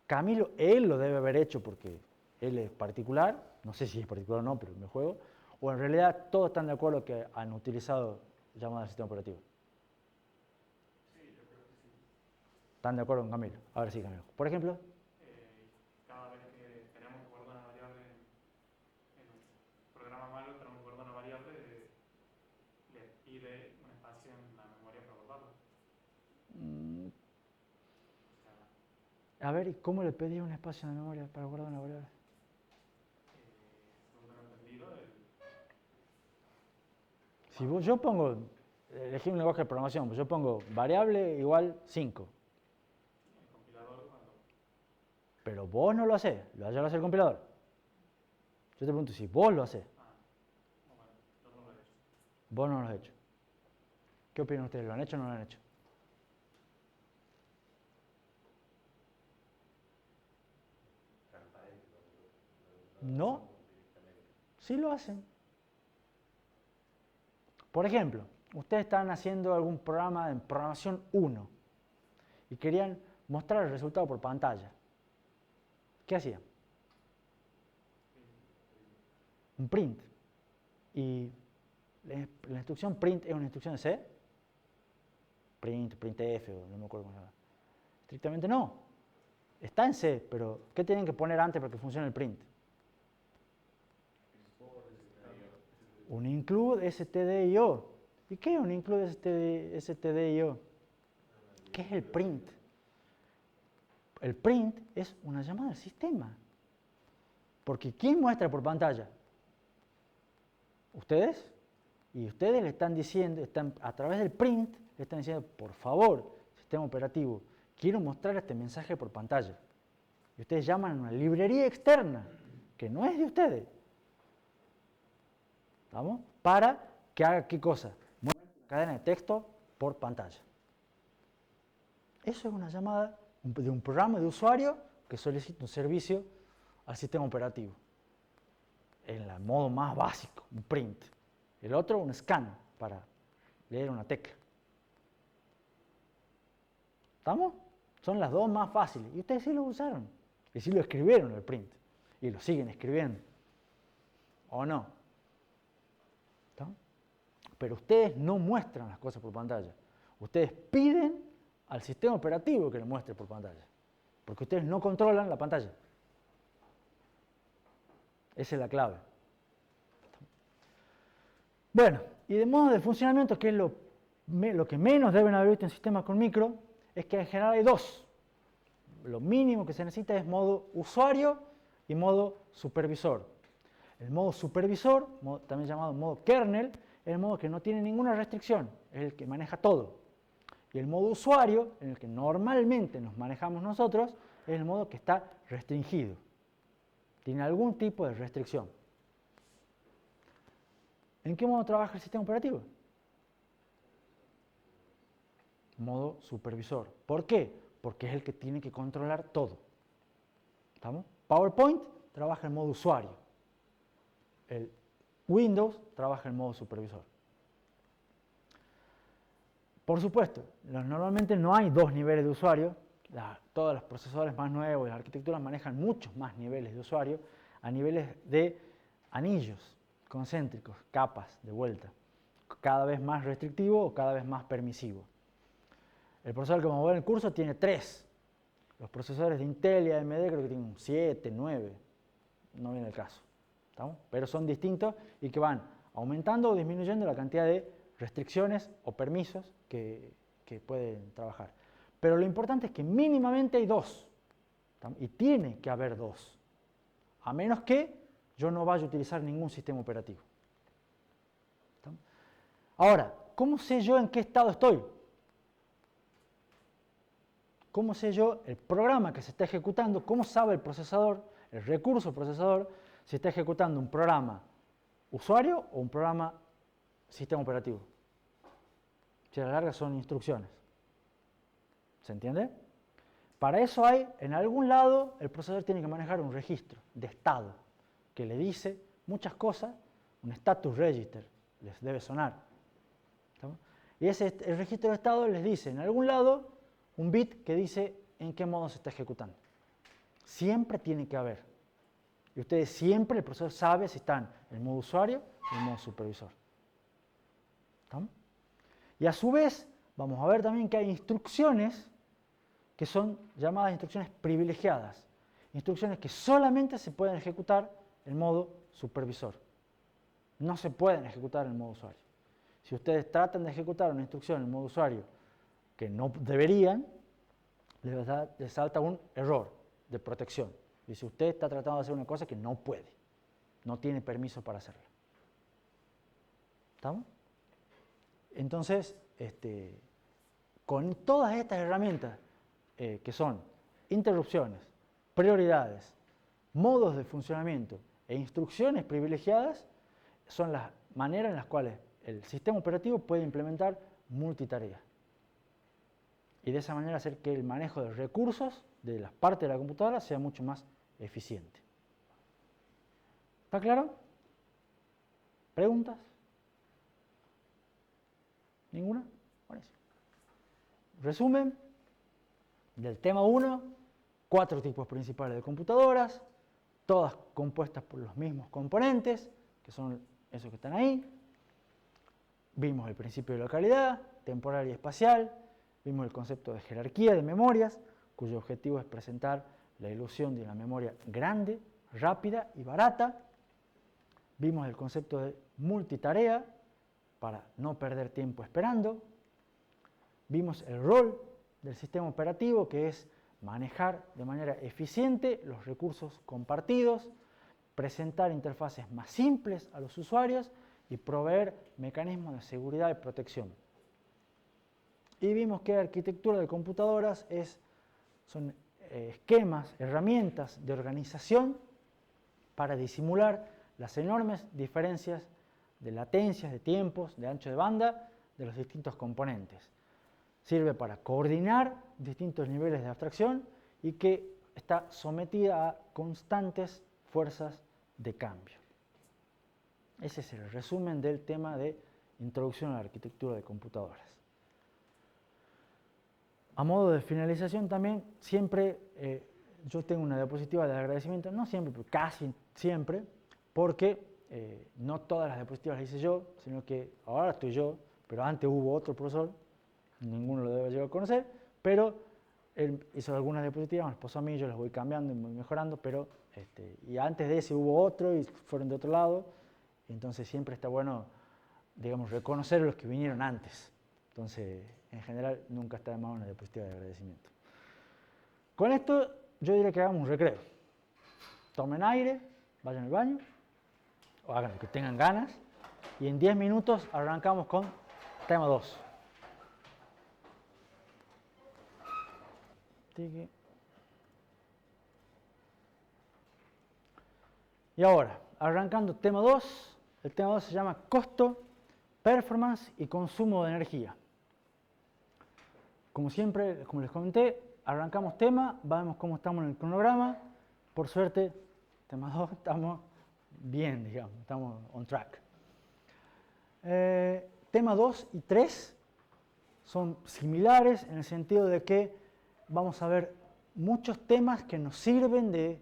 Camilo, él lo debe haber hecho porque él es particular. No sé si es particular o no, pero me juego. O en realidad todos están de acuerdo que han utilizado llamadas al sistema operativo. Sí, yo creo que sí. ¿Están de acuerdo con Camilo? A ver si Camilo. Por ejemplo. Cada vez que tenemos que guardar una variable en un programa malo, tenemos que guardar una variable, le pide un espacio en la memoria para guardarlo. A ver, ¿y cómo le pedí un espacio en la memoria para guardar una variable? Según tengo entendido, Si yo pongo, elegí un lenguaje de programación, pues yo pongo variable igual 5. el compilador cuando... Pero vos no lo hacés, ya lo hace el compilador. Yo te pregunto si vos lo hacés. bueno, yo no lo he hecho. Vos no lo has hecho. ¿Qué opinan ustedes? ¿Lo han hecho o no lo han hecho? No, sí lo hacen. Por ejemplo, ustedes están haciendo algún programa en programación 1 y querían mostrar el resultado por pantalla. ¿Qué hacían? Un print. Y la instrucción print es una instrucción de C. Print, printf, o no me acuerdo cómo se llama. Estrictamente no. Está en C, pero ¿qué tienen que poner antes para que funcione el print? Un include stdio. ¿Y qué es un include stdio? ¿Qué es el print? El print es una llamada al sistema. Porque ¿quién muestra por pantalla? ¿Ustedes? Y ustedes le están diciendo, a través del print, le están diciendo, por favor, sistema operativo, quiero mostrar este mensaje por pantalla. Y ustedes llaman a una librería externa, que no es de ustedes. ¿Vamos? Para que haga ¿qué cosa? Muestre una cadena de texto por pantalla. Eso es una llamada de un programa de usuario que solicita un servicio al sistema operativo. En el modo más básico, un print. El otro, un scan, para leer una tecla. ¿Estamos? Son las dos más fáciles. Y ustedes sí lo usaron. Y sí lo escribieron el print. Y lo siguen escribiendo. ¿O no? ¿Estamos? Pero ustedes no muestran las cosas por pantalla. Ustedes piden al sistema operativo que le muestre por pantalla. Porque ustedes no controlan la pantalla. Esa es la clave. Bueno, y de modo de funcionamiento, que es lo que menos deben haber visto en sistemas con micro, es que en general hay dos. Lo mínimo que se necesita es modo usuario y modo supervisor. El modo supervisor, también llamado modo kernel, es el modo que no tiene ninguna restricción, es el que maneja todo. Y el modo usuario, en el que normalmente nos manejamos nosotros, es el modo que está restringido. Tiene algún tipo de restricción. ¿En qué modo trabaja el sistema operativo? Modo supervisor. ¿Por qué? Porque es el que tiene que controlar todo. ¿Estamos? PowerPoint trabaja en modo usuario. El Windows trabaja en modo supervisor. Por supuesto, normalmente no hay dos niveles de usuario. Todos los procesadores más nuevos y las arquitecturas manejan muchos más niveles de usuario a niveles de anillos concéntricos, capas de vuelta, cada vez más restrictivo o cada vez más permisivo. El procesador que vamos a ver en el curso tiene 3. Los procesadores de Intel y AMD creo que tienen 7, 9, no viene el caso. ¿Estamos? Pero son distintos y que van aumentando o disminuyendo la cantidad de restricciones o permisos que pueden trabajar. Pero lo importante es que mínimamente hay 2. ¿Estamos? Y tiene que haber 2. A menos que yo no vaya a utilizar ningún sistema operativo. ¿Estamos? Ahora, ¿cómo sé yo en qué estado estoy? ¿Cómo sé yo el programa que se está ejecutando? ¿Cómo sabe el procesador, el recurso procesador, si está ejecutando un programa usuario o un programa sistema operativo? Si a la larga son instrucciones. ¿Se entiende? Para eso hay, en algún lado, el procesador tiene que manejar un registro de estado que le dice muchas cosas, un status register, les debe sonar. ¿Estamos? Y el registro de estado les dice en algún lado un bit que dice en qué modo se está ejecutando. Siempre tiene que haber. Y ustedes siempre, el procesador sabe si están en el modo usuario o en el modo supervisor. ¿Estamos? Y a su vez, vamos a ver también que hay instrucciones que son llamadas instrucciones privilegiadas. Instrucciones que solamente se pueden ejecutar en modo supervisor. No se pueden ejecutar en modo usuario. Si ustedes tratan de ejecutar una instrucción en modo usuario que no deberían, les salta un error de protección. Dice, usted está tratando de hacer una cosa que no puede. No tiene permiso para hacerla. ¿Estamos? Entonces, con todas estas herramientas que son interrupciones, prioridades, modos de funcionamiento e instrucciones privilegiadas, son las maneras en las cuales el sistema operativo puede implementar multitarea. Y de esa manera hacer que el manejo de recursos de las partes de la computadora sea mucho más eficiente. ¿Está claro? ¿Preguntas? ¿Ninguna? Buenísimo. Resumen del tema 1, 4 tipos principales de computadoras, todas compuestas por los mismos componentes, que son esos que están ahí. Vimos el principio de localidad, temporal y espacial. Vimos el concepto de jerarquía de memorias, cuyo objetivo es presentar la ilusión de una memoria grande, rápida y barata. Vimos el concepto de multitarea para no perder tiempo esperando. Vimos el rol del sistema operativo, que es manejar de manera eficiente los recursos compartidos, presentar interfaces más simples a los usuarios y proveer mecanismos de seguridad y protección. Y vimos que arquitectura de computadoras son esquemas, herramientas de organización para disimular las enormes diferencias de latencias, de tiempos, de ancho de banda de los distintos componentes. Sirve para coordinar distintos niveles de abstracción y que está sometida a constantes fuerzas de cambio. Ese es el resumen del tema de introducción a la arquitectura de computadoras. A modo de finalización también, siempre yo tengo una diapositiva de agradecimiento, no siempre, pero casi siempre, porque no todas las diapositivas las hice yo, sino que ahora estoy yo, pero antes hubo otro profesor, ninguno lo debe llegar a conocer, pero él hizo algunas diapositivas, me las pasó a mí, yo las voy cambiando y voy mejorando, pero y antes de ese hubo otro y fueron de otro lado, entonces siempre está bueno, digamos, reconocer a los que vinieron antes. Entonces, en general, nunca está de más una diapositiva de agradecimiento. Con esto, yo diría que hagamos un recreo. Tomen aire, vayan al baño, o hagan lo que tengan ganas, y en 10 minutos arrancamos con tema 2. Y ahora, arrancando tema 2, el tema 2 se llama costo, performance y consumo de energía. Como siempre, como les comenté, arrancamos tema, vemos cómo estamos en el cronograma. Por suerte, tema 2, estamos bien, digamos, estamos on track. Tema 2 y 3 son similares en el sentido de que vamos a ver muchos temas que nos sirven de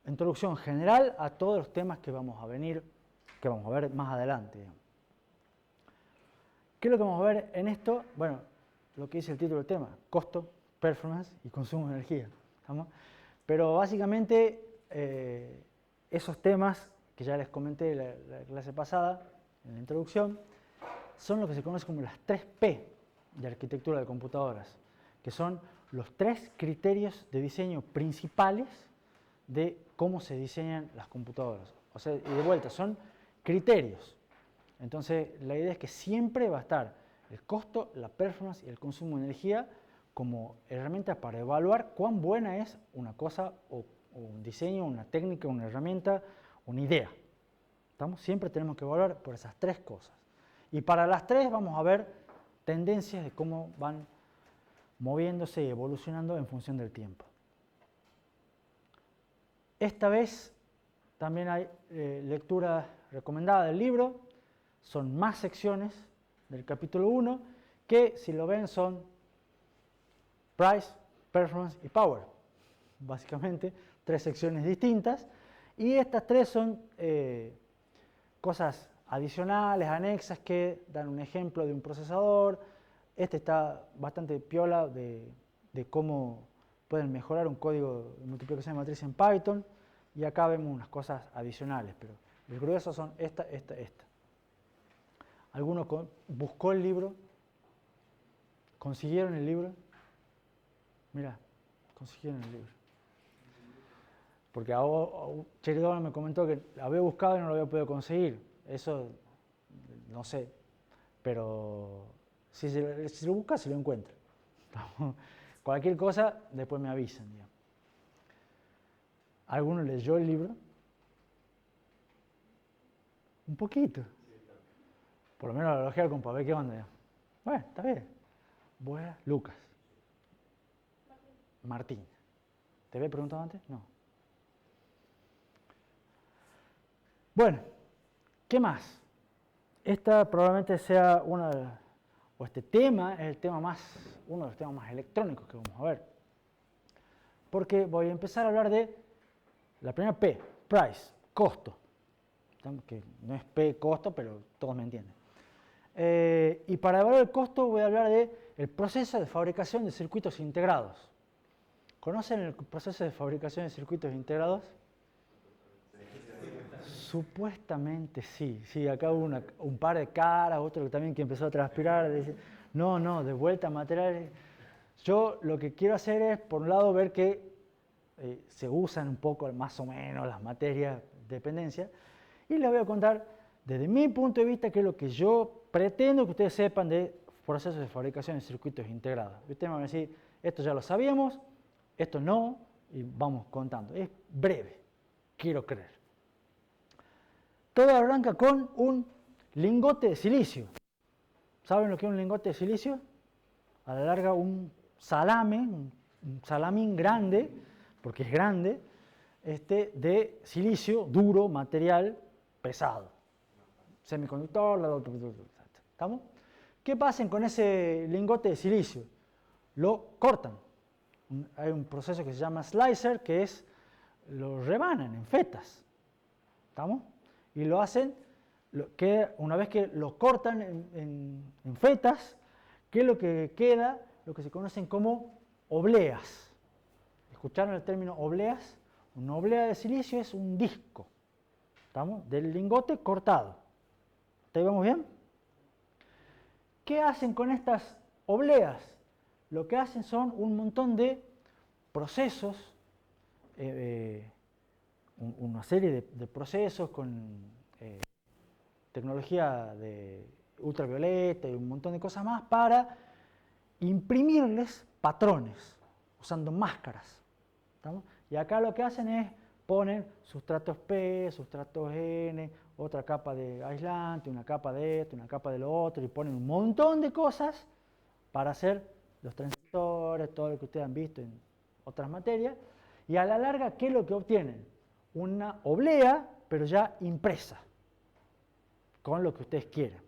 introducción general a todos los temas que vamos a ver más adelante. Digamos. ¿Qué es lo que vamos a ver en esto? Bueno, lo que dice el título del tema, costo, performance y consumo de energía. ¿Estamos? Pero básicamente esos temas que ya les comenté en la clase pasada, en la introducción, son lo que se conoce como las 3P de arquitectura de computadoras, que son los 3 criterios de diseño principales de cómo se diseñan las computadoras. O sea, y de vuelta, son criterios. Entonces, la idea es que siempre va a estar el costo, la performance y el consumo de energía como herramientas para evaluar cuán buena es una cosa o un diseño, una técnica, una herramienta, una idea. ¿Estamos? Siempre tenemos que evaluar por esas 3 cosas. Y para las 3 vamos a ver tendencias de cómo van moviéndose y evolucionando en función del tiempo. Esta vez también hay lectura recomendada del libro, son más secciones del capítulo 1 que, si lo ven, son Price, Performance y Power. Básicamente, 3 secciones distintas. Y estas 3 son cosas adicionales, anexas, que dan un ejemplo de un procesador. Este está bastante piola de cómo pueden mejorar un código de multiplicación de matriz en Python. Y acá vemos unas cosas adicionales, pero el grueso son esta. ¿Alguno buscó el libro? ¿Consiguieron el libro? Mira, consiguieron el libro. Porque Cheridón me comentó que lo había buscado y no lo había podido conseguir. Eso no sé, pero si lo busca, se lo encuentra. Cualquier cosa, después me avisan. Digamos. ¿Alguno leyó el libro? Un poquito. Por lo menos lo elogiaron para ver qué onda. Bueno, está bien. Bueno, Lucas. Martín. ¿Te había preguntado antes? No. Bueno, ¿qué más? Esta probablemente sea este tema es uno de los temas más electrónicos que vamos a ver. Porque voy a empezar a hablar de la primera P, price, costo. Que no es P, costo, pero todos me entienden. Y para evaluar el costo voy a hablar del proceso de fabricación de circuitos integrados. ¿Conocen el proceso de fabricación de circuitos integrados? Supuestamente sí. Sí, acá hubo un par de caras, otro que también que empezó a transpirar. Dice, no, de vuelta a materiales. Yo lo que quiero hacer es, por un lado, ver que se usan un poco más o menos las materias de dependencia y les voy a contar desde mi punto de vista qué es lo que yo pretendo que ustedes sepan de procesos de fabricación de circuitos integrados. Y ustedes me van a decir, esto ya lo sabíamos, esto no, y vamos contando. Es breve, quiero creer. Todo arranca con un lingote de silicio. ¿Saben lo que es un lingote de silicio? A la larga un salame, un salamín grande, porque es grande, de silicio duro, material pesado. Semiconductor, ¿estamos? ¿Qué pasa con ese lingote de silicio? Lo cortan. Hay un proceso que se llama slicer, que es, lo rebanan en fetas. ¿Estamos? Y lo hacen, una vez que lo cortan en fetas, ¿qué es lo que queda? Lo que se conocen como obleas. ¿Escucharon el término obleas? Una oblea de silicio es un disco, ¿estamos? Del lingote cortado. ¿Te vemos bien? ¿Qué hacen con estas obleas? Lo que hacen son un montón de procesos, una serie de procesos con tecnología de ultravioleta y un montón de cosas más para imprimirles patrones usando máscaras. ¿Estamos? Y acá lo que hacen es ponen sustratos P, sustratos N, otra capa de aislante, una capa de esto, una capa de lo otro, y ponen un montón de cosas para hacer los transistores, todo lo que ustedes han visto en otras materias, y a la larga, ¿qué es lo que obtienen? Una oblea, pero ya impresa, con lo que ustedes quieren.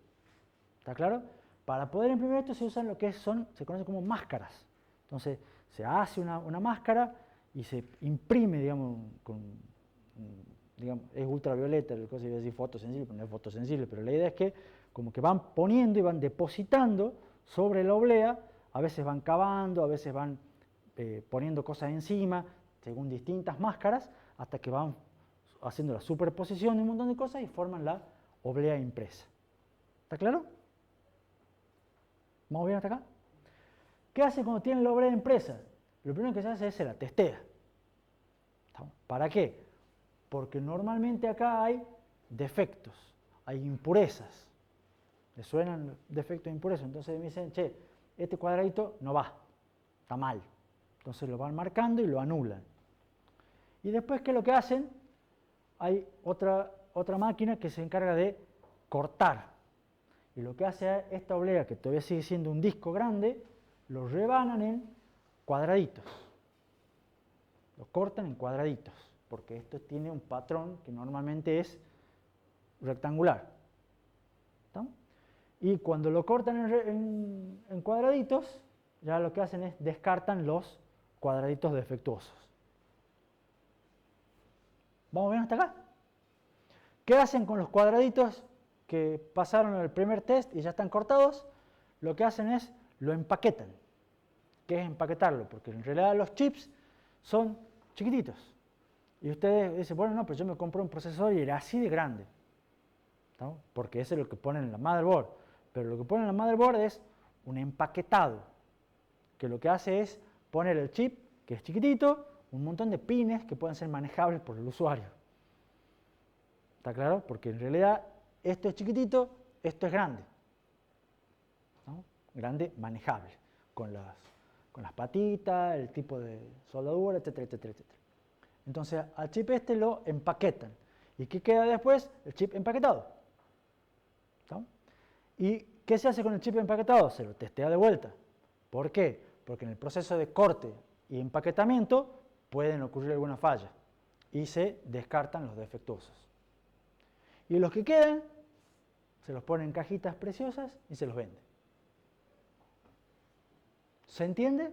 ¿Está claro? Para poder imprimir esto se usan lo que se conoce como máscaras. Entonces, se hace una máscara y se imprime, digamos, es ultravioleta, el cosa iba a decir fotosensible, pero no es fotosensible, pero la idea es que como que van poniendo y van depositando sobre la oblea, a veces van cavando, a veces van poniendo cosas encima, según distintas máscaras, hasta que van haciendo la superposición de un montón de cosas y forman la oblea impresa. ¿Está claro? ¿Vamos bien hasta acá? ¿Qué hace cuando tienen la oblea impresa? Lo primero que se hace es se la testea. ¿Para qué? Porque normalmente acá hay defectos, hay impurezas. ¿Les suenan defectos e impurezas? Entonces me dicen, che, este cuadradito no va, está mal. Entonces lo van marcando y lo anulan. Y después, ¿qué es lo que hacen? Hay otra máquina que se encarga de cortar. Y lo que hace esta oblea, que todavía sigue siendo un disco grande, lo rebanan en cuadraditos. Lo cortan en cuadraditos, porque esto tiene un patrón que normalmente es rectangular. ¿Estamos? Y cuando lo cortan en cuadraditos, ya lo que hacen es descartan los cuadraditos defectuosos. ¿Vamos bien hasta acá? ¿Qué hacen con los cuadraditos que pasaron el primer test y ya están cortados? Lo que hacen es lo empaquetan. ¿Qué es empaquetarlo? Porque en realidad los chips son chiquititos. Y ustedes dicen, bueno, no, pero yo me compré un procesador y era así de grande. ¿No? Porque ese es lo que ponen en la motherboard. Pero lo que ponen en la motherboard es un empaquetado, que lo que hace es poner el chip, que es chiquitito, un montón de pines que pueden ser manejables por el usuario. ¿Está claro? Porque en realidad esto es chiquitito, esto es grande. ¿No? Grande, manejable, con las patitas, el tipo de soldadura, etcétera, etcétera, etcétera. Entonces al chip este lo empaquetan. ¿Y qué queda después? El chip empaquetado. ¿No? ¿Y qué se hace con el chip empaquetado? Se lo testea de vuelta. ¿Por qué? Porque en el proceso de corte y empaquetamiento pueden ocurrir alguna falla y se descartan los defectuosos. Y los que quedan se los ponen en cajitas preciosas y se los vende. ¿Se entiende?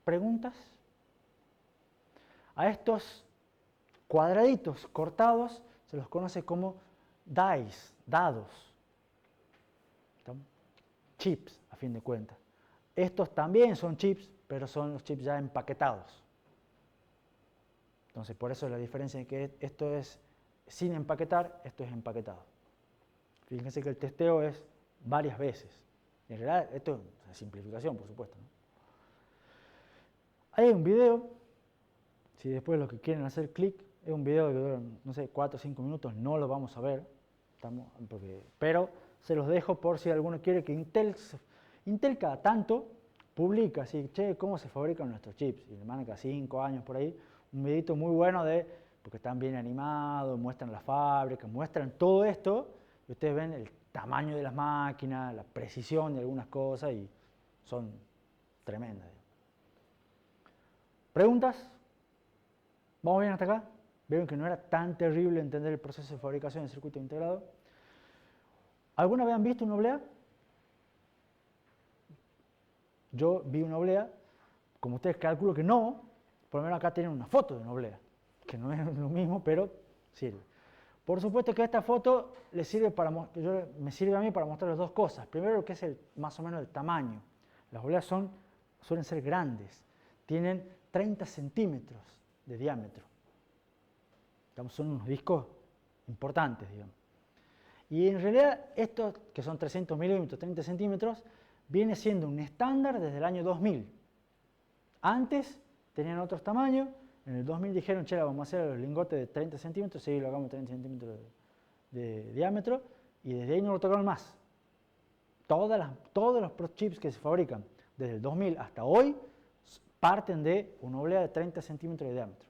¿Preguntas? A estos cuadraditos cortados se los conoce como dice, dados, chips a fin de cuentas. Estos también son chips, pero son los chips ya empaquetados. Entonces, por eso la diferencia en que esto es sin empaquetar, esto es empaquetado. Fíjense que el testeo es varias veces. En realidad, esto es una simplificación, por supuesto, ¿no? Hay un video, si después los que quieren hacer clic, es un video que dura, no sé, 4 o 5 minutos, no lo vamos a ver, pero se los dejo por si alguno quiere que Intel cada tanto publica así, che, cómo se fabrican nuestros chips, y le mandan cada 5 años por ahí, un videito muy bueno porque están bien animados, muestran la fábrica, muestran todo esto, y ustedes ven el tamaño de las máquinas, la precisión de algunas cosas, y son tremendas. ¿Preguntas? ¿Vamos bien hasta acá? ¿Vieron que no era tan terrible entender el proceso de fabricación del circuito integrado? ¿Alguna vez han visto una oblea? Yo vi una oblea, como ustedes calculo que no, por lo menos acá tienen una foto de una oblea, que no es lo mismo, pero sirve. Por supuesto que esta foto me sirve a mí para mostrarles dos cosas. Primero, lo que es más o menos el tamaño. Las obleas suelen ser grandes, tienen 30 centímetros de diámetro. Son unos discos importantes, digamos. Y en realidad estos, que son 300 milímetros, 30 centímetros, viene siendo un estándar desde el año 2000. Antes tenían otros tamaños, en el 2000 dijeron, che, vamos a hacer los lingotes de 30 centímetros, sí, lo hagamos 30 centímetros de diámetro, y desde ahí no lo tocaron más. Todos los chips que se fabrican desde el 2000 hasta hoy parten de una oblea de 30 centímetros de diámetro.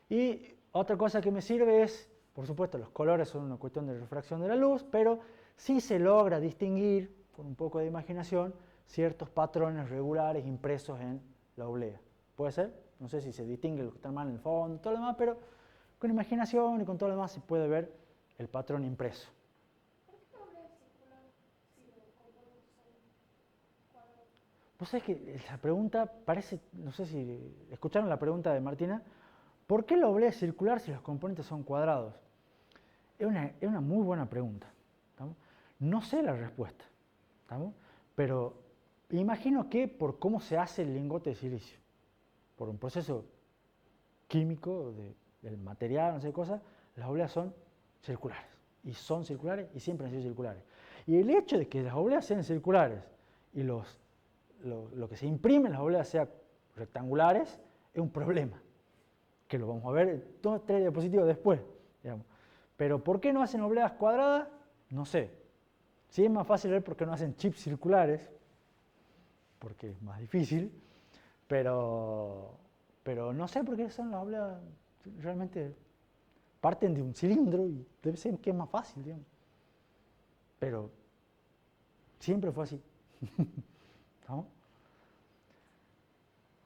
Y otra cosa que me sirve es, por supuesto, los colores son una cuestión de refracción de la luz, pero sí se logra distinguir, con un poco de imaginación, ciertos patrones regulares impresos en la oblea. ¿Puede ser? No sé si se distingue lo que está mal en el fondo y todo lo demás, pero con imaginación y con todo lo demás se puede ver el patrón impreso. ¿Por qué la oblea es circular si los componentes son cuadrados? Vos sabés que la pregunta parece, no sé si escucharon la pregunta de Martina, ¿por qué la oblea es circular si los componentes son cuadrados? Es una muy buena pregunta. ¿Estamos? No sé la respuesta, ¿estamos? Pero imagino que por cómo se hace el lingote de silicio, por un proceso químico del material, no sé qué cosa, las obleas son circulares. Y son circulares y siempre han sido circulares. Y el hecho de que las obleas sean circulares y lo que se imprime en las obleas sea rectangulares es un problema, que lo vamos a ver en 2 o 3 diapositivas después, digamos. Pero ¿por qué no hacen obleas cuadradas? No sé. Sí es más fácil ver por qué no hacen chips circulares, porque es más difícil, pero no sé por qué son las obleas, realmente parten de un cilindro y debe ser que es más fácil, digamos. Pero siempre fue así. ¿No?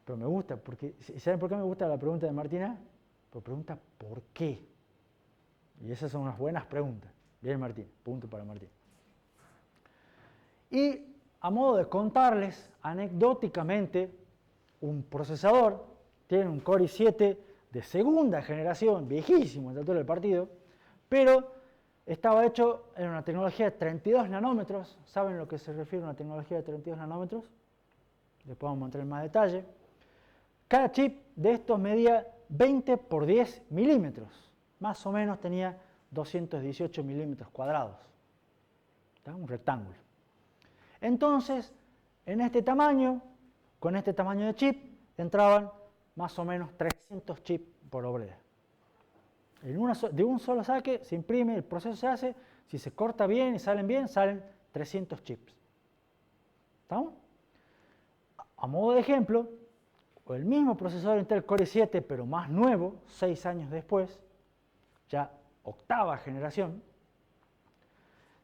Pero me gusta, porque ¿saben por qué me gusta la pregunta de Martina? Porque pregunta ¿por qué? Y esas son unas buenas preguntas. Bien, Martín, punto para Martín. Y a modo de contarles anecdóticamente, un procesador tiene un Core i7 de segunda generación, viejísimo a esta altura del partido, pero estaba hecho en una tecnología de 32 nanómetros. ¿Saben a lo que se refiere a una tecnología de 32 nanómetros? Después vamos a entrar en más detalle. Cada chip de estos medía 20 por 10 milímetros. Más o menos tenía 218 milímetros cuadrados. ¿Está? Un rectángulo. Entonces, en este tamaño, con este tamaño de chip, entraban más o menos 300 chips por oblea. De un solo saque se imprime, el proceso se hace, si se corta bien y salen bien, salen 300 chips. ¿Estamos? A modo de ejemplo, el mismo procesador Intel Core i7, pero más nuevo, 6 años después, ya 8ª generación,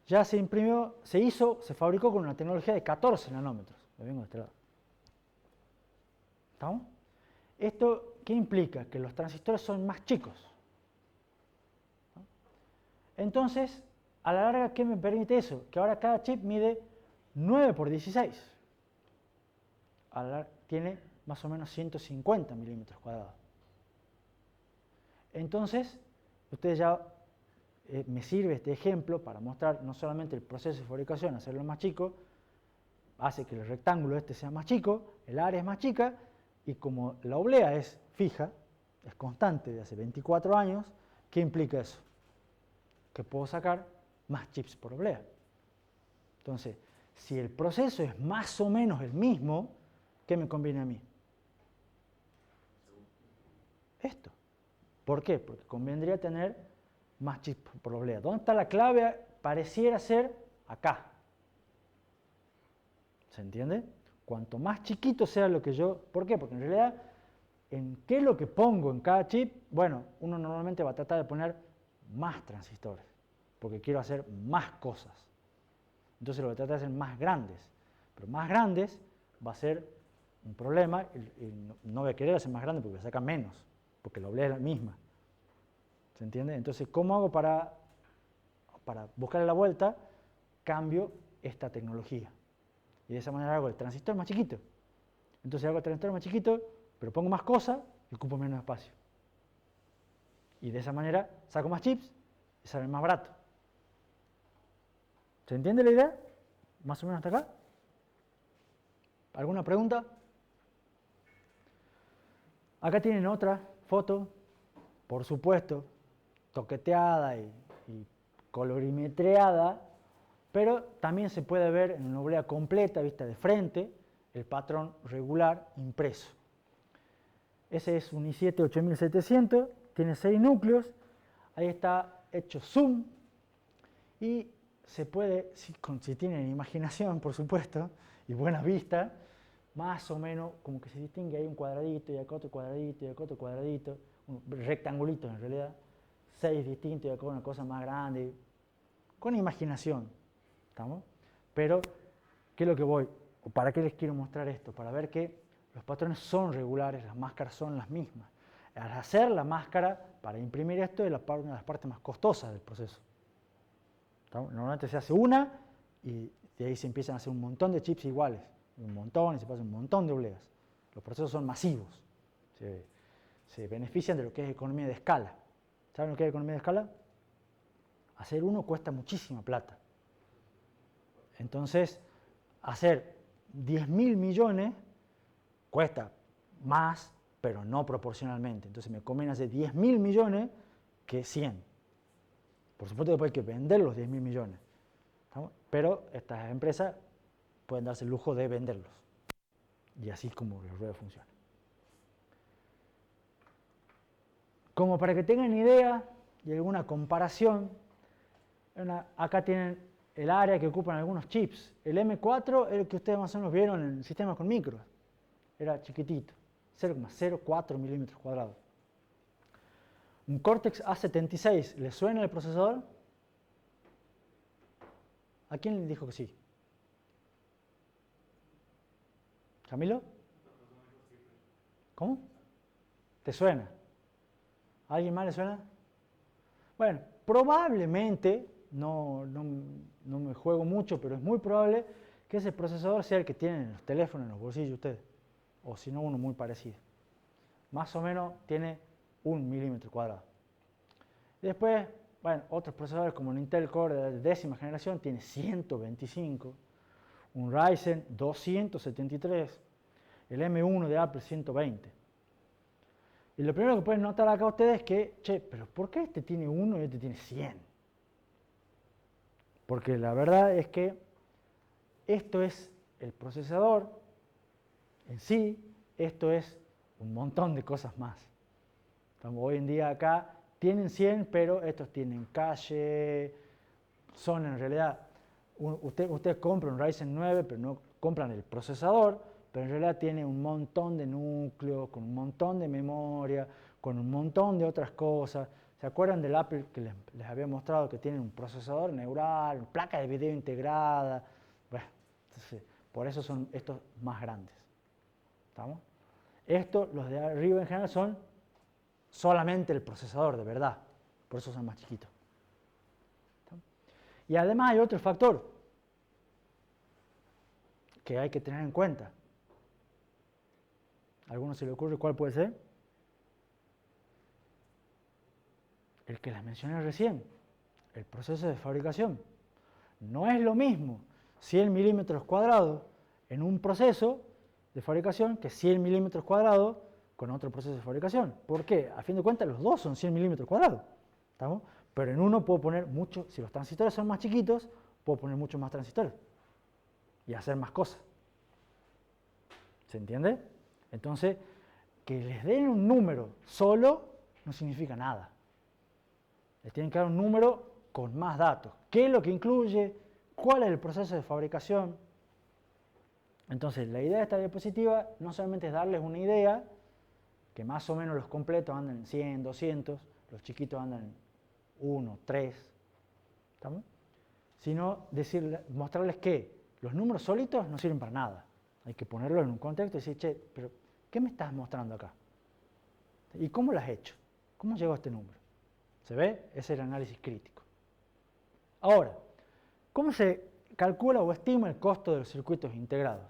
ya se fabricó con una tecnología de 14 nanómetros. Me vengo de este lado. ¿Estamos? ¿Esto qué implica? Que los transistores son más chicos. ¿No? Entonces, a la larga, ¿qué me permite eso? Que ahora cada chip mide 9 por 16. A la larga, tiene más o menos 150 milímetros cuadrados. Entonces, ustedes ya me sirve este ejemplo para mostrar no solamente el proceso de fabricación, hacerlo más chico, hace que el rectángulo este sea más chico, el área es más chica, y como la oblea es fija, es constante de hace 24 años. ¿Qué implica eso? Que puedo sacar más chips por oblea. Entonces, si el proceso es más o menos el mismo, ¿qué me conviene a mí? Esto. ¿Por qué? Porque convendría tener más chips por oblea. ¿Dónde está la clave? Pareciera ser acá. ¿Se entiende? Cuanto más chiquito sea lo que yo... ¿Por qué? Porque en realidad, ¿en qué es lo que pongo en cada chip? Bueno, uno normalmente va a tratar de poner más transistores, porque quiero hacer más cosas. Entonces lo voy a tratar de hacer más grandes. Pero más grandes va a ser un problema y no voy a querer hacer más grande porque saca menos, porque la oblea es la misma. ¿Se entiende? Entonces, ¿cómo hago para buscarle la vuelta? Cambio esta tecnología. Y de esa manera hago el transistor más chiquito. Entonces hago el transistor más chiquito, pero pongo más cosas y ocupo menos espacio. Y de esa manera saco más chips y sale más barato. ¿Se entiende la idea? ¿Más o menos hasta acá? ¿Alguna pregunta? Acá tienen otra foto, por supuesto, toqueteada y colorimetreada, pero también se puede ver en una oblea completa, vista de frente, el patrón regular impreso. Ese es un i7 8700, tiene 6 núcleos, ahí está hecho zoom y se puede, si tienen imaginación, por supuesto, y buena vista, más o menos como que se distingue ahí un cuadradito y acá otro cuadradito y acá otro cuadradito, un rectangulito en realidad, 6 distintos y acá una cosa más grande, con imaginación, ¿estamos? Pero, ¿qué es lo que voy? ¿Para qué les quiero mostrar esto? Para ver que los patrones son regulares, las máscaras son las mismas. Al hacer la máscara, para imprimir esto, es una de las partes más costosas del proceso. ¿Estamos? Normalmente se hace una y de ahí se empiezan a hacer un montón de chips iguales, un montón, y se pasan un montón de obleas. Los procesos son masivos, se benefician de lo que es economía de escala. ¿Saben lo que es economía de escala? Hacer uno cuesta muchísima plata. Entonces, hacer 10.000 millones cuesta más, pero no proporcionalmente. Entonces me conviene hacer 10.000 millones que 100. Por supuesto que después hay que vender los 10.000 millones. ¿Estamos? Pero estas empresas pueden darse el lujo de venderlos. Y así es como la rueda funciona. Como para que tengan idea y alguna comparación, acá tienen el área que ocupan algunos chips. El M4 es el que ustedes más o menos vieron en sistemas con micros. Era chiquitito, 0,04 milímetros cuadrados. Un Cortex A76, ¿le suena el procesador? ¿A quién le dijo que sí? ¿Camilo? ¿Cómo? ¿Te suena? ¿A alguien más le suena? Bueno, probablemente, no me juego mucho, pero es muy probable que ese procesador sea el que tienen en los teléfonos, en los bolsillos de ustedes. O si no, uno muy parecido. Más o menos tiene 1 milímetro cuadrado. Después, bueno, otros procesadores como el Intel Core de 10ª generación tiene 125, un Ryzen 273, el M1 de Apple 120. Y lo primero que pueden notar acá ustedes es que, che, pero ¿por qué este tiene 1 y este tiene 100? Porque la verdad es que esto es el procesador en sí, esto es un montón de cosas más. Estamos hoy en día acá, tienen 100, pero estos tienen cache, son en realidad, usted compra un Ryzen 9, pero no compran el procesador, pero en realidad tiene un montón de núcleos, con un montón de memoria, con un montón de otras cosas. ¿Se acuerdan del Apple que les había mostrado que tiene un procesador neural, placa de video integrada? Bueno, entonces, por eso son estos más grandes. ¿Estamos? Estos, los de arriba en general, son solamente el procesador de verdad, por eso son más chiquitos. ¿Estamos? Y además hay otro factor que hay que tener en cuenta. ¿A alguno se le ocurre cuál puede ser? El que les mencioné recién, el proceso de fabricación. No es lo mismo 100 milímetros cuadrados en un proceso de fabricación que 100 milímetros cuadrados con otro proceso de fabricación. ¿Por qué? A fin de cuentas, los dos son 100 milímetros cuadrados. ¿Estamos? Pero en uno puedo poner mucho, si los transistores son más chiquitos, puedo poner muchos más transistores y hacer más cosas. ¿Se entiende? Entonces, que les den un número solo no significa nada. Les tienen que dar un número con más datos. ¿Qué es lo que incluye? ¿Cuál es el proceso de fabricación? Entonces, la idea de esta diapositiva no solamente es darles una idea, que más o menos los completos andan en 100, 200, los chiquitos andan en 1, 3, ¿estamos? Sino mostrarles que los números solitos no sirven para nada. Hay que ponerlo en un contexto y decir, che, pero ¿qué me estás mostrando acá? ¿Y cómo lo has hecho? ¿Cómo llegó a este número? ¿Se ve? Ese es el análisis crítico. Ahora, ¿cómo se calcula o estima el costo de los circuitos integrados?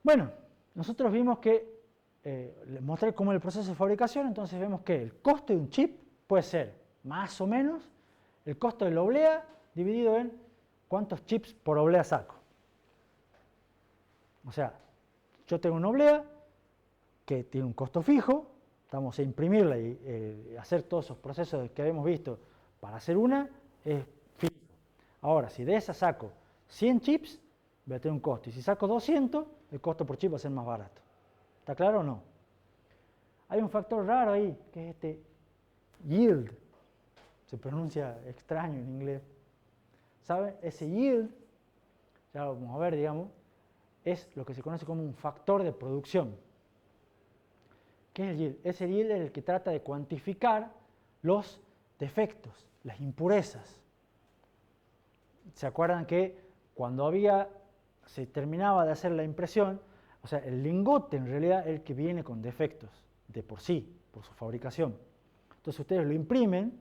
Bueno, nosotros vimos que, les mostré cómo es el proceso de fabricación, entonces vemos que el costo de un chip puede ser más o menos el costo de la oblea dividido en cuántos chips por oblea saco. O sea, yo tengo una oblea que tiene un costo fijo, vamos a imprimirla y hacer todos esos procesos que habíamos visto para hacer una, es fijo. Ahora, si de esa saco 100 chips, voy a tener un costo, y si saco 200, el costo por chip va a ser más barato. ¿Está claro o no? Hay un factor raro ahí, que es este yield, se pronuncia extraño en inglés. ¿Sabe? Ese yield, ya lo vamos a ver, digamos, es lo que se conoce como un factor de producción. ¿Qué es el yield? Ese yield es el que trata de cuantificar los defectos, las impurezas. ¿Se acuerdan que cuando se terminaba de hacer la impresión, o sea, el lingote en realidad es el que viene con defectos de por sí, por su fabricación? Entonces ustedes lo imprimen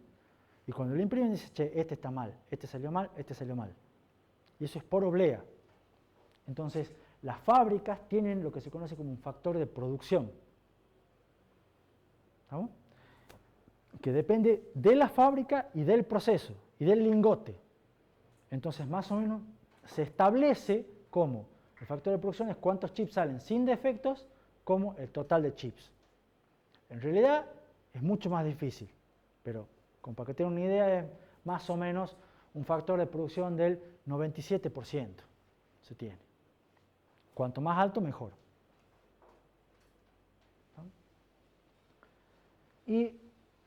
y cuando lo imprimen dicen, che, este está mal, este salió mal, este salió mal. Y eso es por oblea. Entonces, las fábricas tienen lo que se conoce como un factor de producción, ¿no? Que depende de la fábrica y del proceso y del lingote. Entonces, más o menos se establece como el factor de producción es cuántos chips salen sin defectos como el total de chips. En realidad es mucho más difícil, pero para que tengan una idea es más o menos un factor de producción del 97% se tiene. Cuanto más alto, mejor. ¿No? Y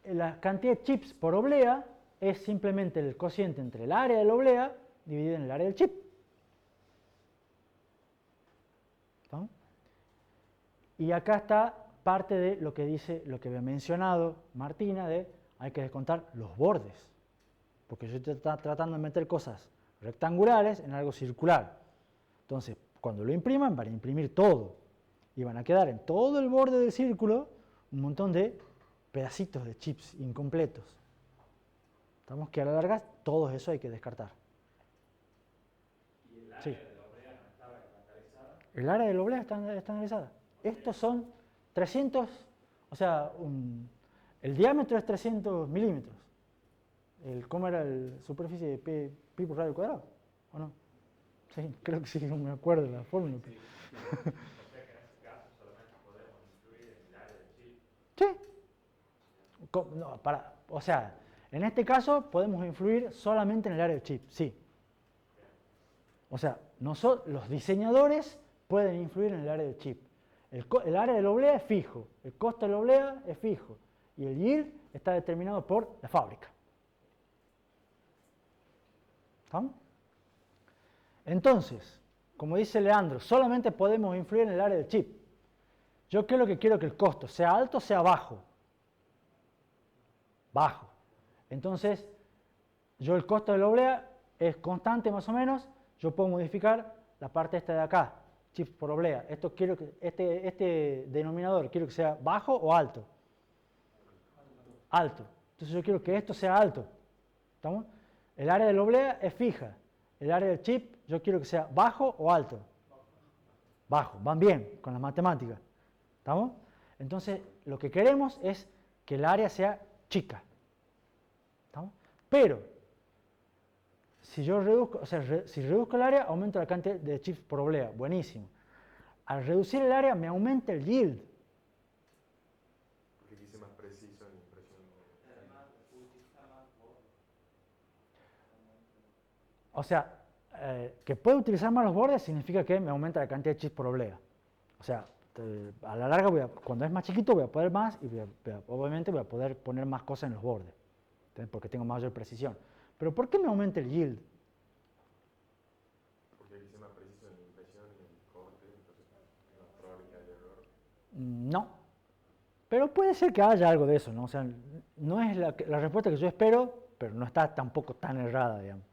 la cantidad de chips por oblea es simplemente el cociente entre el área de la oblea dividido en el área del chip. ¿No? Y acá está parte de lo que dice, lo que había mencionado Martina, de hay que descontar los bordes. Porque yo estoy tratando de meter cosas rectangulares en algo circular. Entonces, cuando lo impriman, van a imprimir todo. Y van a quedar en todo el borde del círculo un montón de pedacitos de chips incompletos. Estamos que a la larga todo eso hay que descartar. ¿Y el área Sí. de la oblea no estaba estandarizada? El área de la oblea está estandarizada. Estos son 300, o sea, el diámetro es 300 milímetros. ¿Cómo era la superficie de pi por radio cuadrado? ¿O no? Sí, creo que sí, no me acuerdo de la fórmula. Sí. O sea que en ese caso solamente podemos incluir en el área del chip. Sí. No, o sea, en este caso podemos influir solamente en el área del chip, sí. O sea, los diseñadores pueden influir en el área del chip. El área de la oblea es fijo, el costo de la oblea es fijo y el yield está determinado por la fábrica. ¿Estamos? Entonces, como dice Leandro, solamente podemos influir en el área del chip. Yo creo que quiero que el costo sea alto o sea bajo. Bajo. Entonces, el costo de la oblea es constante más o menos, yo puedo modificar la parte esta de acá, chips por oblea. Esto quiero que, este denominador quiero que sea bajo o alto. Alto. Entonces yo quiero que esto sea alto. ¿Estamos? El área de la oblea es fija. El área del chip yo quiero que sea bajo o alto. Bajo. Van bien con las matemáticas. ¿Estamos? Entonces lo que queremos es que el área sea chica. ¿Estamos? Pero si yo reduzco, o sea, si reduzco el área, aumento la cantidad de chips por oblea. Buenísimo. Al reducir el área me aumenta el yield. ser más preciso en impresión. O sea, que pueda utilizar más los bordes significa que me aumenta la cantidad de chips por oblea. O sea, a la larga, cuando es más chiquito voy a poder más y obviamente voy a poder poner más cosas en los bordes, ¿entendés? Porque tengo mayor precisión. Pero ¿por qué me aumenta el yield? Porque hay que ser más preciso en la impresión y en el corte, entonces hay más probabilidad de error. No. Pero puede ser que haya algo de eso, ¿no? O sea, no es la respuesta que yo espero, pero no está tampoco tan errada, digamos.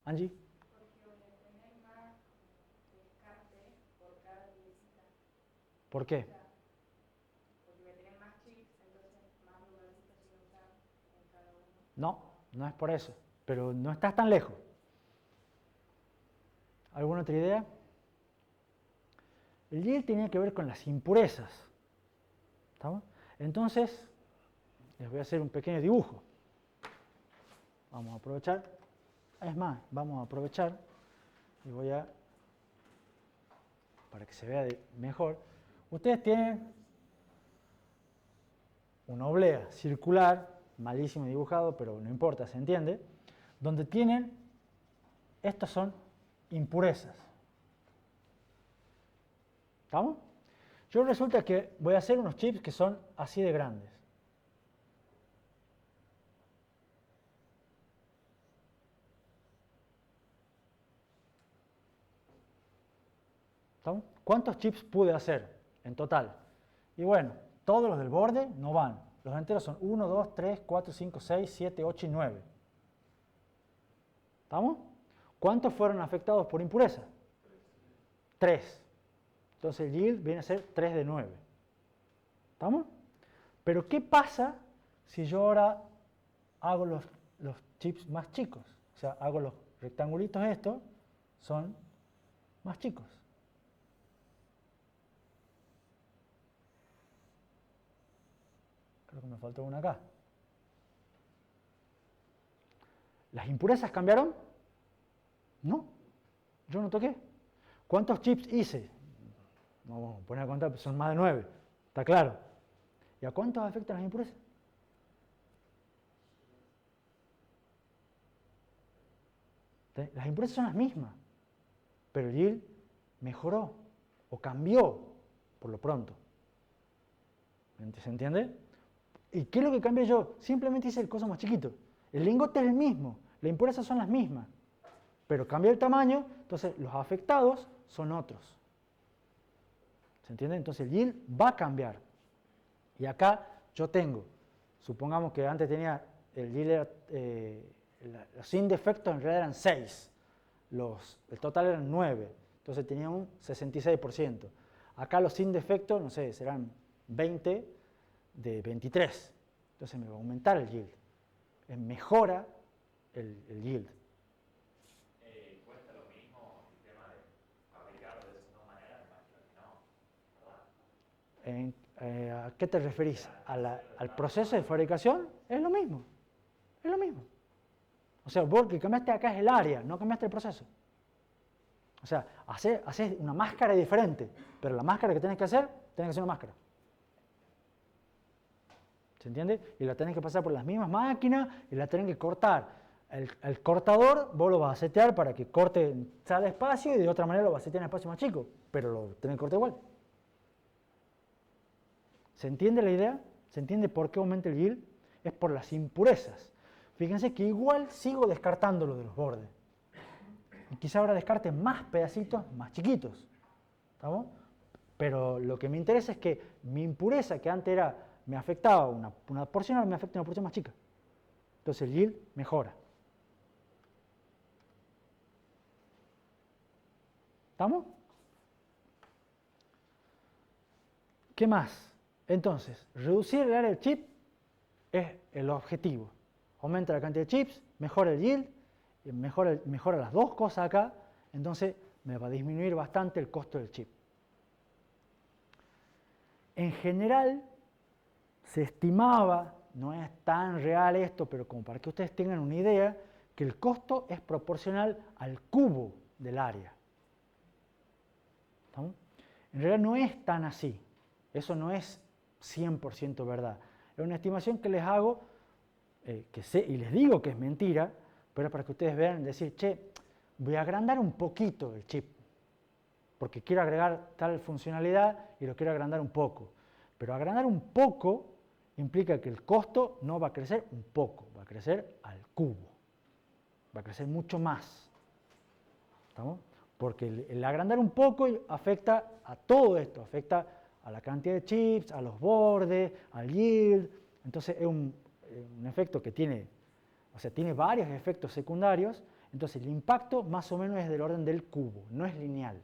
Angie. ¿Por qué? No, no es por eso, pero no estás tan lejos. ¿Alguna otra idea? El yield tenía que ver con las impurezas. ¿Estamos? Entonces, les voy a hacer un pequeño dibujo. Vamos a aprovechar. Es más, vamos a aprovechar y voy a, para que se vea mejor. Ustedes tienen una oblea circular, malísimo dibujado, pero no importa, se entiende, donde tienen, estos son impurezas. ¿Estamos? Yo resulta que voy a hacer unos chips que son así de grandes. ¿Estamos? ¿Cuántos chips pude hacer en total? Y bueno, todos los del borde no van. Los enteros son 1, 2, 3, 4, 5, 6, 7, 8 y 9. ¿Estamos? ¿Cuántos fueron afectados por impureza? 3. Entonces el yield viene a ser 3 de 9. ¿Estamos? Pero ¿qué pasa si yo ahora hago los chips más chicos? O sea, hago los rectangulitos estos, son más chicos. Creo que me faltó una acá. ¿Las impurezas cambiaron? No, yo no toqué. ¿Cuántos chips hice? Vamos a poner a contar, son más de 9, está claro. ¿Y a cuántos afectan las impurezas? Las impurezas son las mismas, pero el yield mejoró o cambió por lo pronto. ¿Se entiende? ¿Y qué es lo que cambié yo? Simplemente hice el coso más chiquito. El lingote es el mismo, las impurezas son las mismas, pero cambié el tamaño, entonces los afectados son otros. ¿Se entiende? Entonces el yield va a cambiar. Y acá yo tengo, supongamos que antes tenía el yield, los sin defectos en realidad eran 6, el total eran 9, entonces tenía un 66%. Acá los sin defectos, no sé, serán 20 de 23, entonces me va a aumentar el yield, mejora el yield. ¿Cuesta lo mismo el tema de fabricarlo de esas dos maneras? Me imagino que no, ¿verdad? ¿A qué te referís? ¿Al proceso de fabricación? Es lo mismo, es lo mismo. O sea, vos que cambiaste acá es el área, no cambiaste el proceso. O sea, haces una máscara diferente, pero la máscara que tenés que hacer una máscara. ¿Se entiende? Y la tenés que pasar por las mismas máquinas y la tenés que cortar. El cortador vos lo vas a setear para que corte en tal espacio y de otra manera lo vas a setear en espacio más chico, pero lo tenés que cortar igual. ¿Se entiende la idea? ¿Se entiende por qué aumenta el yield? Es por las impurezas. Fíjense que igual sigo descartando lo de los bordes. Y quizá ahora descarte más pedacitos más chiquitos. ¿Estamos? Pero lo que me interesa es que mi impureza, que antes me afectaba una porción, ahora me afecta una porción más chica. Entonces el yield mejora. ¿Estamos? ¿Qué más? Entonces, reducir el área del chip es el objetivo. Aumenta la cantidad de chips, mejora el yield, mejora las dos cosas acá, entonces me va a disminuir bastante el costo del chip. En general, se estimaba, no es tan real esto, pero como para que ustedes tengan una idea, que el costo es proporcional al cubo del área. ¿Estamos? En realidad no es tan así, eso no es 100% verdad. Es una estimación que les hago, y les digo que es mentira, pero para que ustedes vean, decir, che, voy a agrandar un poquito el chip, porque quiero agregar tal funcionalidad y lo quiero agrandar un poco. Pero agrandar un poco implica que el costo no va a crecer un poco, va a crecer al cubo, va a crecer mucho más. ¿Estamos? Porque el agrandar un poco afecta a todo esto, afecta a la cantidad de chips, a los bordes, al yield. Entonces es un efecto que tiene, o sea, tiene varios efectos secundarios. Entonces el impacto más o menos es del orden del cubo, no es lineal.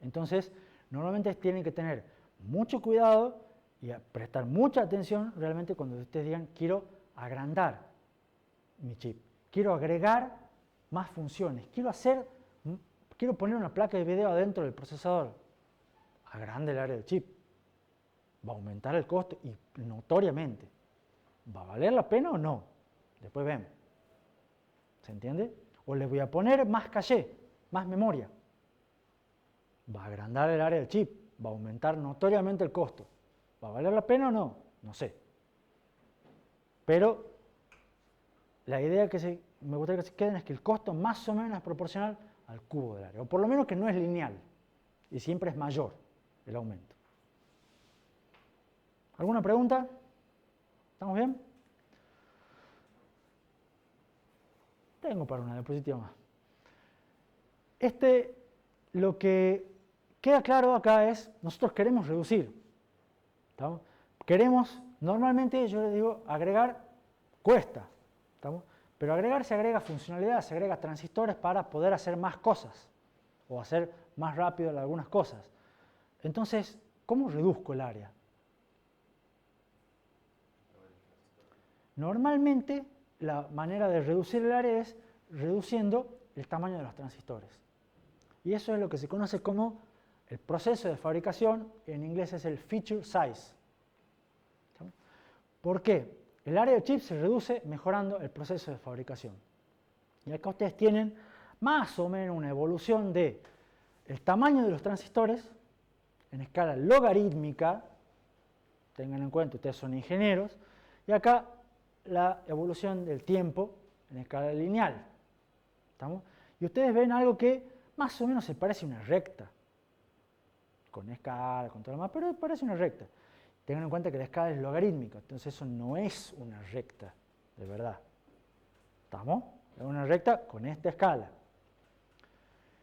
Entonces normalmente tienen que tener mucho cuidado y prestar mucha atención realmente cuando ustedes digan quiero agrandar mi chip, quiero agregar más funciones, quiero poner una placa de video adentro del procesador. Agrande el área del chip, va a aumentar el costo y notoriamente. ¿Va a valer la pena o no? Después vemos. ¿Se entiende? O le voy a poner más caché, más memoria. Va a agrandar el área del chip, va a aumentar notoriamente el costo. ¿Va a valer la pena o no? No sé. Pero la idea que me gustaría que se queden es que el costo más o menos es proporcional al cubo del área, o por lo menos que no es lineal y siempre es mayor el aumento. ¿Alguna pregunta? ¿Estamos bien? Tengo para una diapositiva más. Lo que queda claro acá es, nosotros queremos reducir. ¿Estamos? Normalmente yo les digo, agregar cuesta. ¿Estamos? Pero agregar se agrega funcionalidad, se agrega transistores para poder hacer más cosas o hacer más rápido algunas cosas. Entonces, ¿cómo reduzco el área? Normalmente la manera de reducir el área es reduciendo el tamaño de los transistores. Y eso es lo que se conoce como el proceso de fabricación, en inglés es el feature size. ¿Por qué? El área de chip se reduce mejorando el proceso de fabricación. Y acá ustedes tienen más o menos una evolución de el tamaño de los transistores en escala logarítmica, tengan en cuenta, ustedes son ingenieros, y acá la evolución del tiempo en escala lineal. ¿Estamos? Y ustedes ven algo que más o menos se parece a una recta, con escala, con todo lo demás, pero parece una recta. Tengan en cuenta que la escala es logarítmica, entonces eso no es una recta, de verdad. ¿Estamos? Es una recta con esta escala.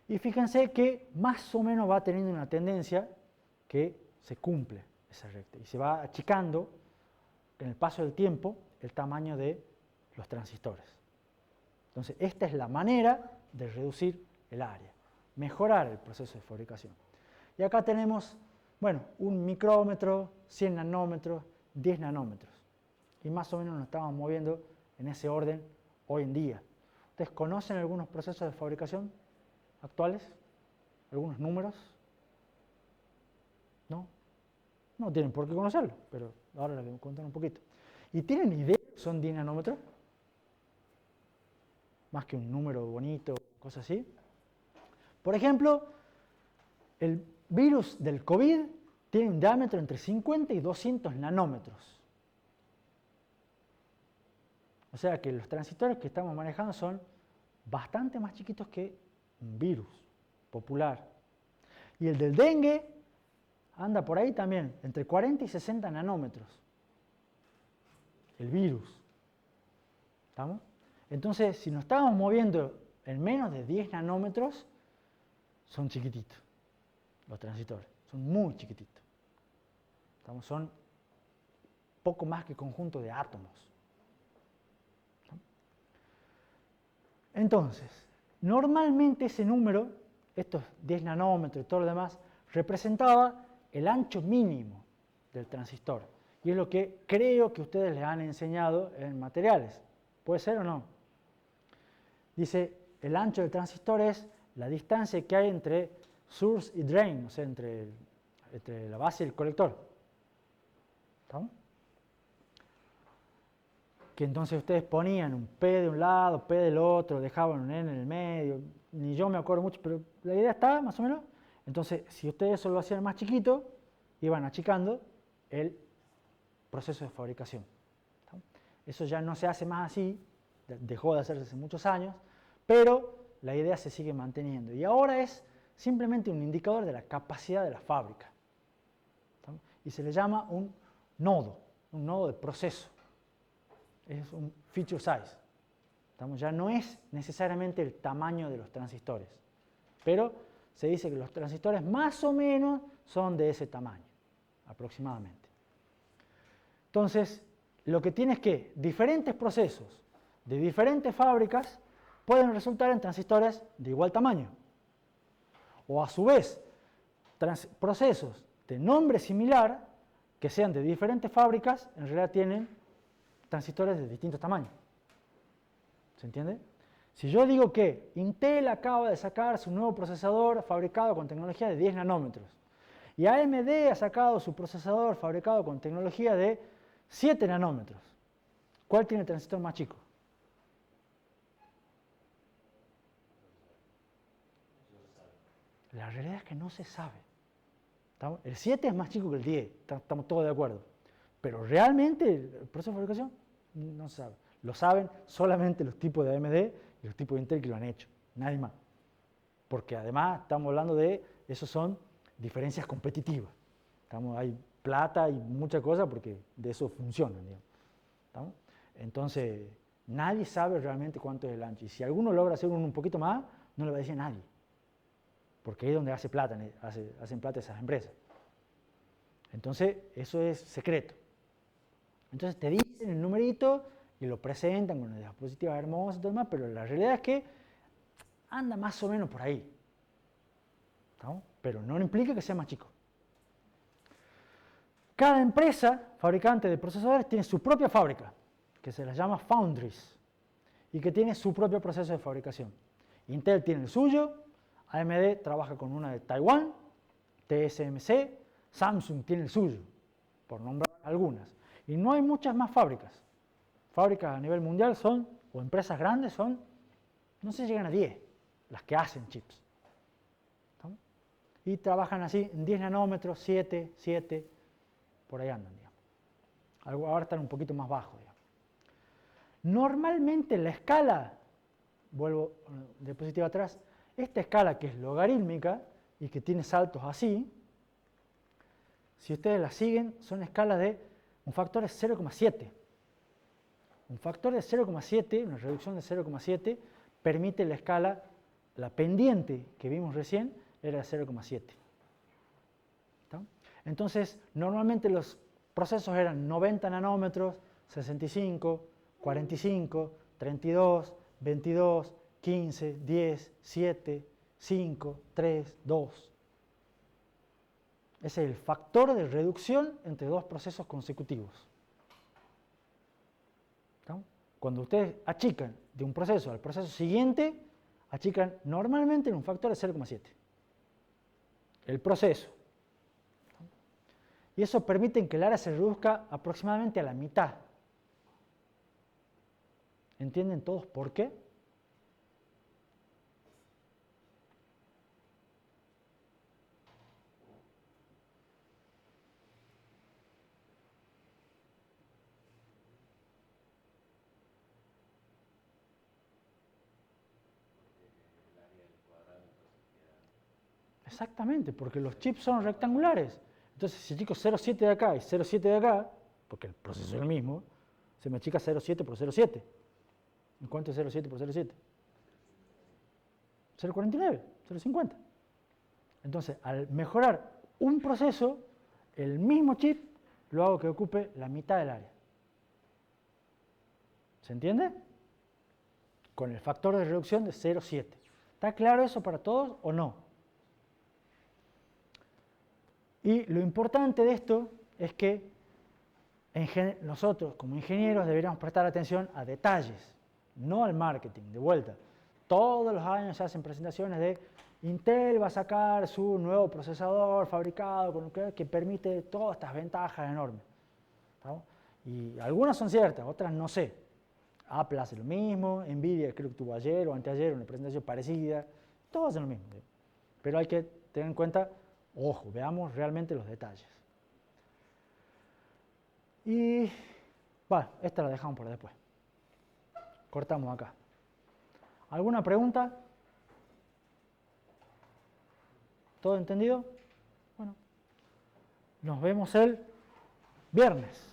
Y fíjense que más o menos va teniendo una tendencia que se cumple esa recta y se va achicando en el paso del tiempo el tamaño de los transistores. Entonces, esta es la manera de reducir el área, mejorar el proceso de fabricación. Y acá tenemos, bueno, un micrómetro, 100 nanómetros, 10 nanómetros. Y más o menos nos estamos moviendo en ese orden hoy en día. ¿Ustedes conocen algunos procesos de fabricación actuales? ¿Algunos números? ¿No? No tienen por qué conocerlo, pero ahora les voy a contar un poquito. ¿Y tienen idea que son 10 nanómetros? Más que un número bonito, cosas así. Por ejemplo, el virus del COVID tiene un diámetro entre 50 y 200 nanómetros. O sea que los transistores que estamos manejando son bastante más chiquitos que un virus popular. Y el del dengue anda por ahí también, entre 40 y 60 nanómetros. El virus. ¿Estamos? Entonces, si nos estamos moviendo en menos de 10 nanómetros, son chiquititos los transistores, son muy chiquititos. ¿Estamos? Son poco más que conjunto de átomos. Entonces, normalmente ese número, estos 10 nanómetros y todo lo demás, representaba el ancho mínimo del transistor. Y es lo que creo que ustedes les han enseñado en materiales. ¿Puede ser o no? Dice, el ancho del transistor es la distancia que hay entre source y drain, o sea, entre la base y el colector. ¿Estamos? Que entonces ustedes ponían un P de un lado, P del otro, dejaban un N en el medio, ni yo me acuerdo mucho, pero la idea está más o menos. Entonces, si ustedes eso lo hacían más chiquito, iban achicando el procesos de fabricación. Eso ya no se hace más así, dejó de hacerse hace muchos años, pero la idea se sigue manteniendo. Y ahora es simplemente un indicador de la capacidad de la fábrica. Y se le llama un nodo de proceso. Es un feature size. Ya no es necesariamente el tamaño de los transistores, pero se dice que los transistores más o menos son de ese tamaño, aproximadamente. Entonces, lo que tiene es que diferentes procesos de diferentes fábricas pueden resultar en transistores de igual tamaño. O a su vez, procesos de nombre similar que sean de diferentes fábricas, en realidad tienen transistores de distintos tamaños. ¿Se entiende? Si yo digo que Intel acaba de sacar su nuevo procesador fabricado con tecnología de 10 nanómetros y AMD ha sacado su procesador fabricado con tecnología de 7 nanómetros, ¿cuál tiene el transistor más chico? La realidad es que no se sabe. El 7 es más chico que el 10, estamos todos de acuerdo. Pero realmente el proceso de fabricación no se sabe. Lo saben solamente los tipos de AMD y los tipos de Intel que lo han hecho, nadie más. Porque además estamos hablando de, esos son diferencias competitivas. Hay plata y muchas cosas porque de eso funcionan, digamos. Entonces, nadie sabe realmente cuánto es el ancho. Y si alguno logra hacer un poquito más, no le va a decir a nadie. Porque ahí es donde hacen plata esas empresas. Entonces, eso es secreto. Entonces, te dicen el numerito y lo presentan con una diapositiva hermosa y todo demás, pero la realidad es que anda más o menos por ahí. ¿No? Pero no implica que sea más chico. Cada empresa fabricante de procesadores tiene su propia fábrica, que se las llama foundries, y que tiene su propio proceso de fabricación. Intel tiene el suyo, AMD trabaja con una de Taiwán, TSMC, Samsung tiene el suyo, por nombrar algunas. Y no hay muchas más fábricas. Fábricas a nivel mundial son, o empresas grandes son, no se llegan a 10, las que hacen chips. ¿No? Y trabajan así en 10 nanómetros, 7, por ahí andan, digamos. Ahora están un poquito más bajos, digamos. Normalmente la escala, vuelvo diapositiva atrás, esta escala que es logarítmica y que tiene saltos así, si ustedes la siguen, son escalas de un factor de 0,7. Un factor de 0,7, una reducción de 0,7, permite la escala, la pendiente que vimos recién, era de 0,7. Entonces, normalmente los procesos eran 90 nanómetros, 65, 45, 32, 22, 15, 10, 7, 5, 3, 2. Ese es el factor de reducción entre dos procesos consecutivos. ¿No? Cuando ustedes achican de un proceso al proceso siguiente, achican normalmente en un factor de 0,7. El proceso. ¿No? Y eso permite que el área se reduzca aproximadamente a la mitad. ¿Entienden todos por qué? Exactamente, porque los chips son rectangulares. Entonces, si achico 0,7 de acá y 0,7 de acá, porque el proceso es el mismo, se me achica 0,7 por 0,7. ¿En cuánto es 0,7 por 0,7? 0,49, 0,50. Entonces, al mejorar un proceso, el mismo chip lo hago que ocupe la mitad del área. ¿Se entiende? Con el factor de reducción de 0,7. ¿Está claro eso para todos o no? Y lo importante de esto es que nosotros como ingenieros deberíamos prestar atención a detalles, no al marketing, de vuelta. Todos los años se hacen presentaciones de Intel va a sacar su nuevo procesador fabricado con que permite todas estas ventajas enormes. ¿No? Y algunas son ciertas, otras no sé. Apple hace lo mismo, Nvidia creo que tuvo ayer o anteayer una presentación parecida, todos hacen lo mismo. Pero hay que tener en cuenta, ojo, veamos realmente los detalles. Y, bueno, esta la dejamos para después. Cortamos acá. ¿Alguna pregunta? ¿Todo entendido? Bueno, nos vemos el viernes.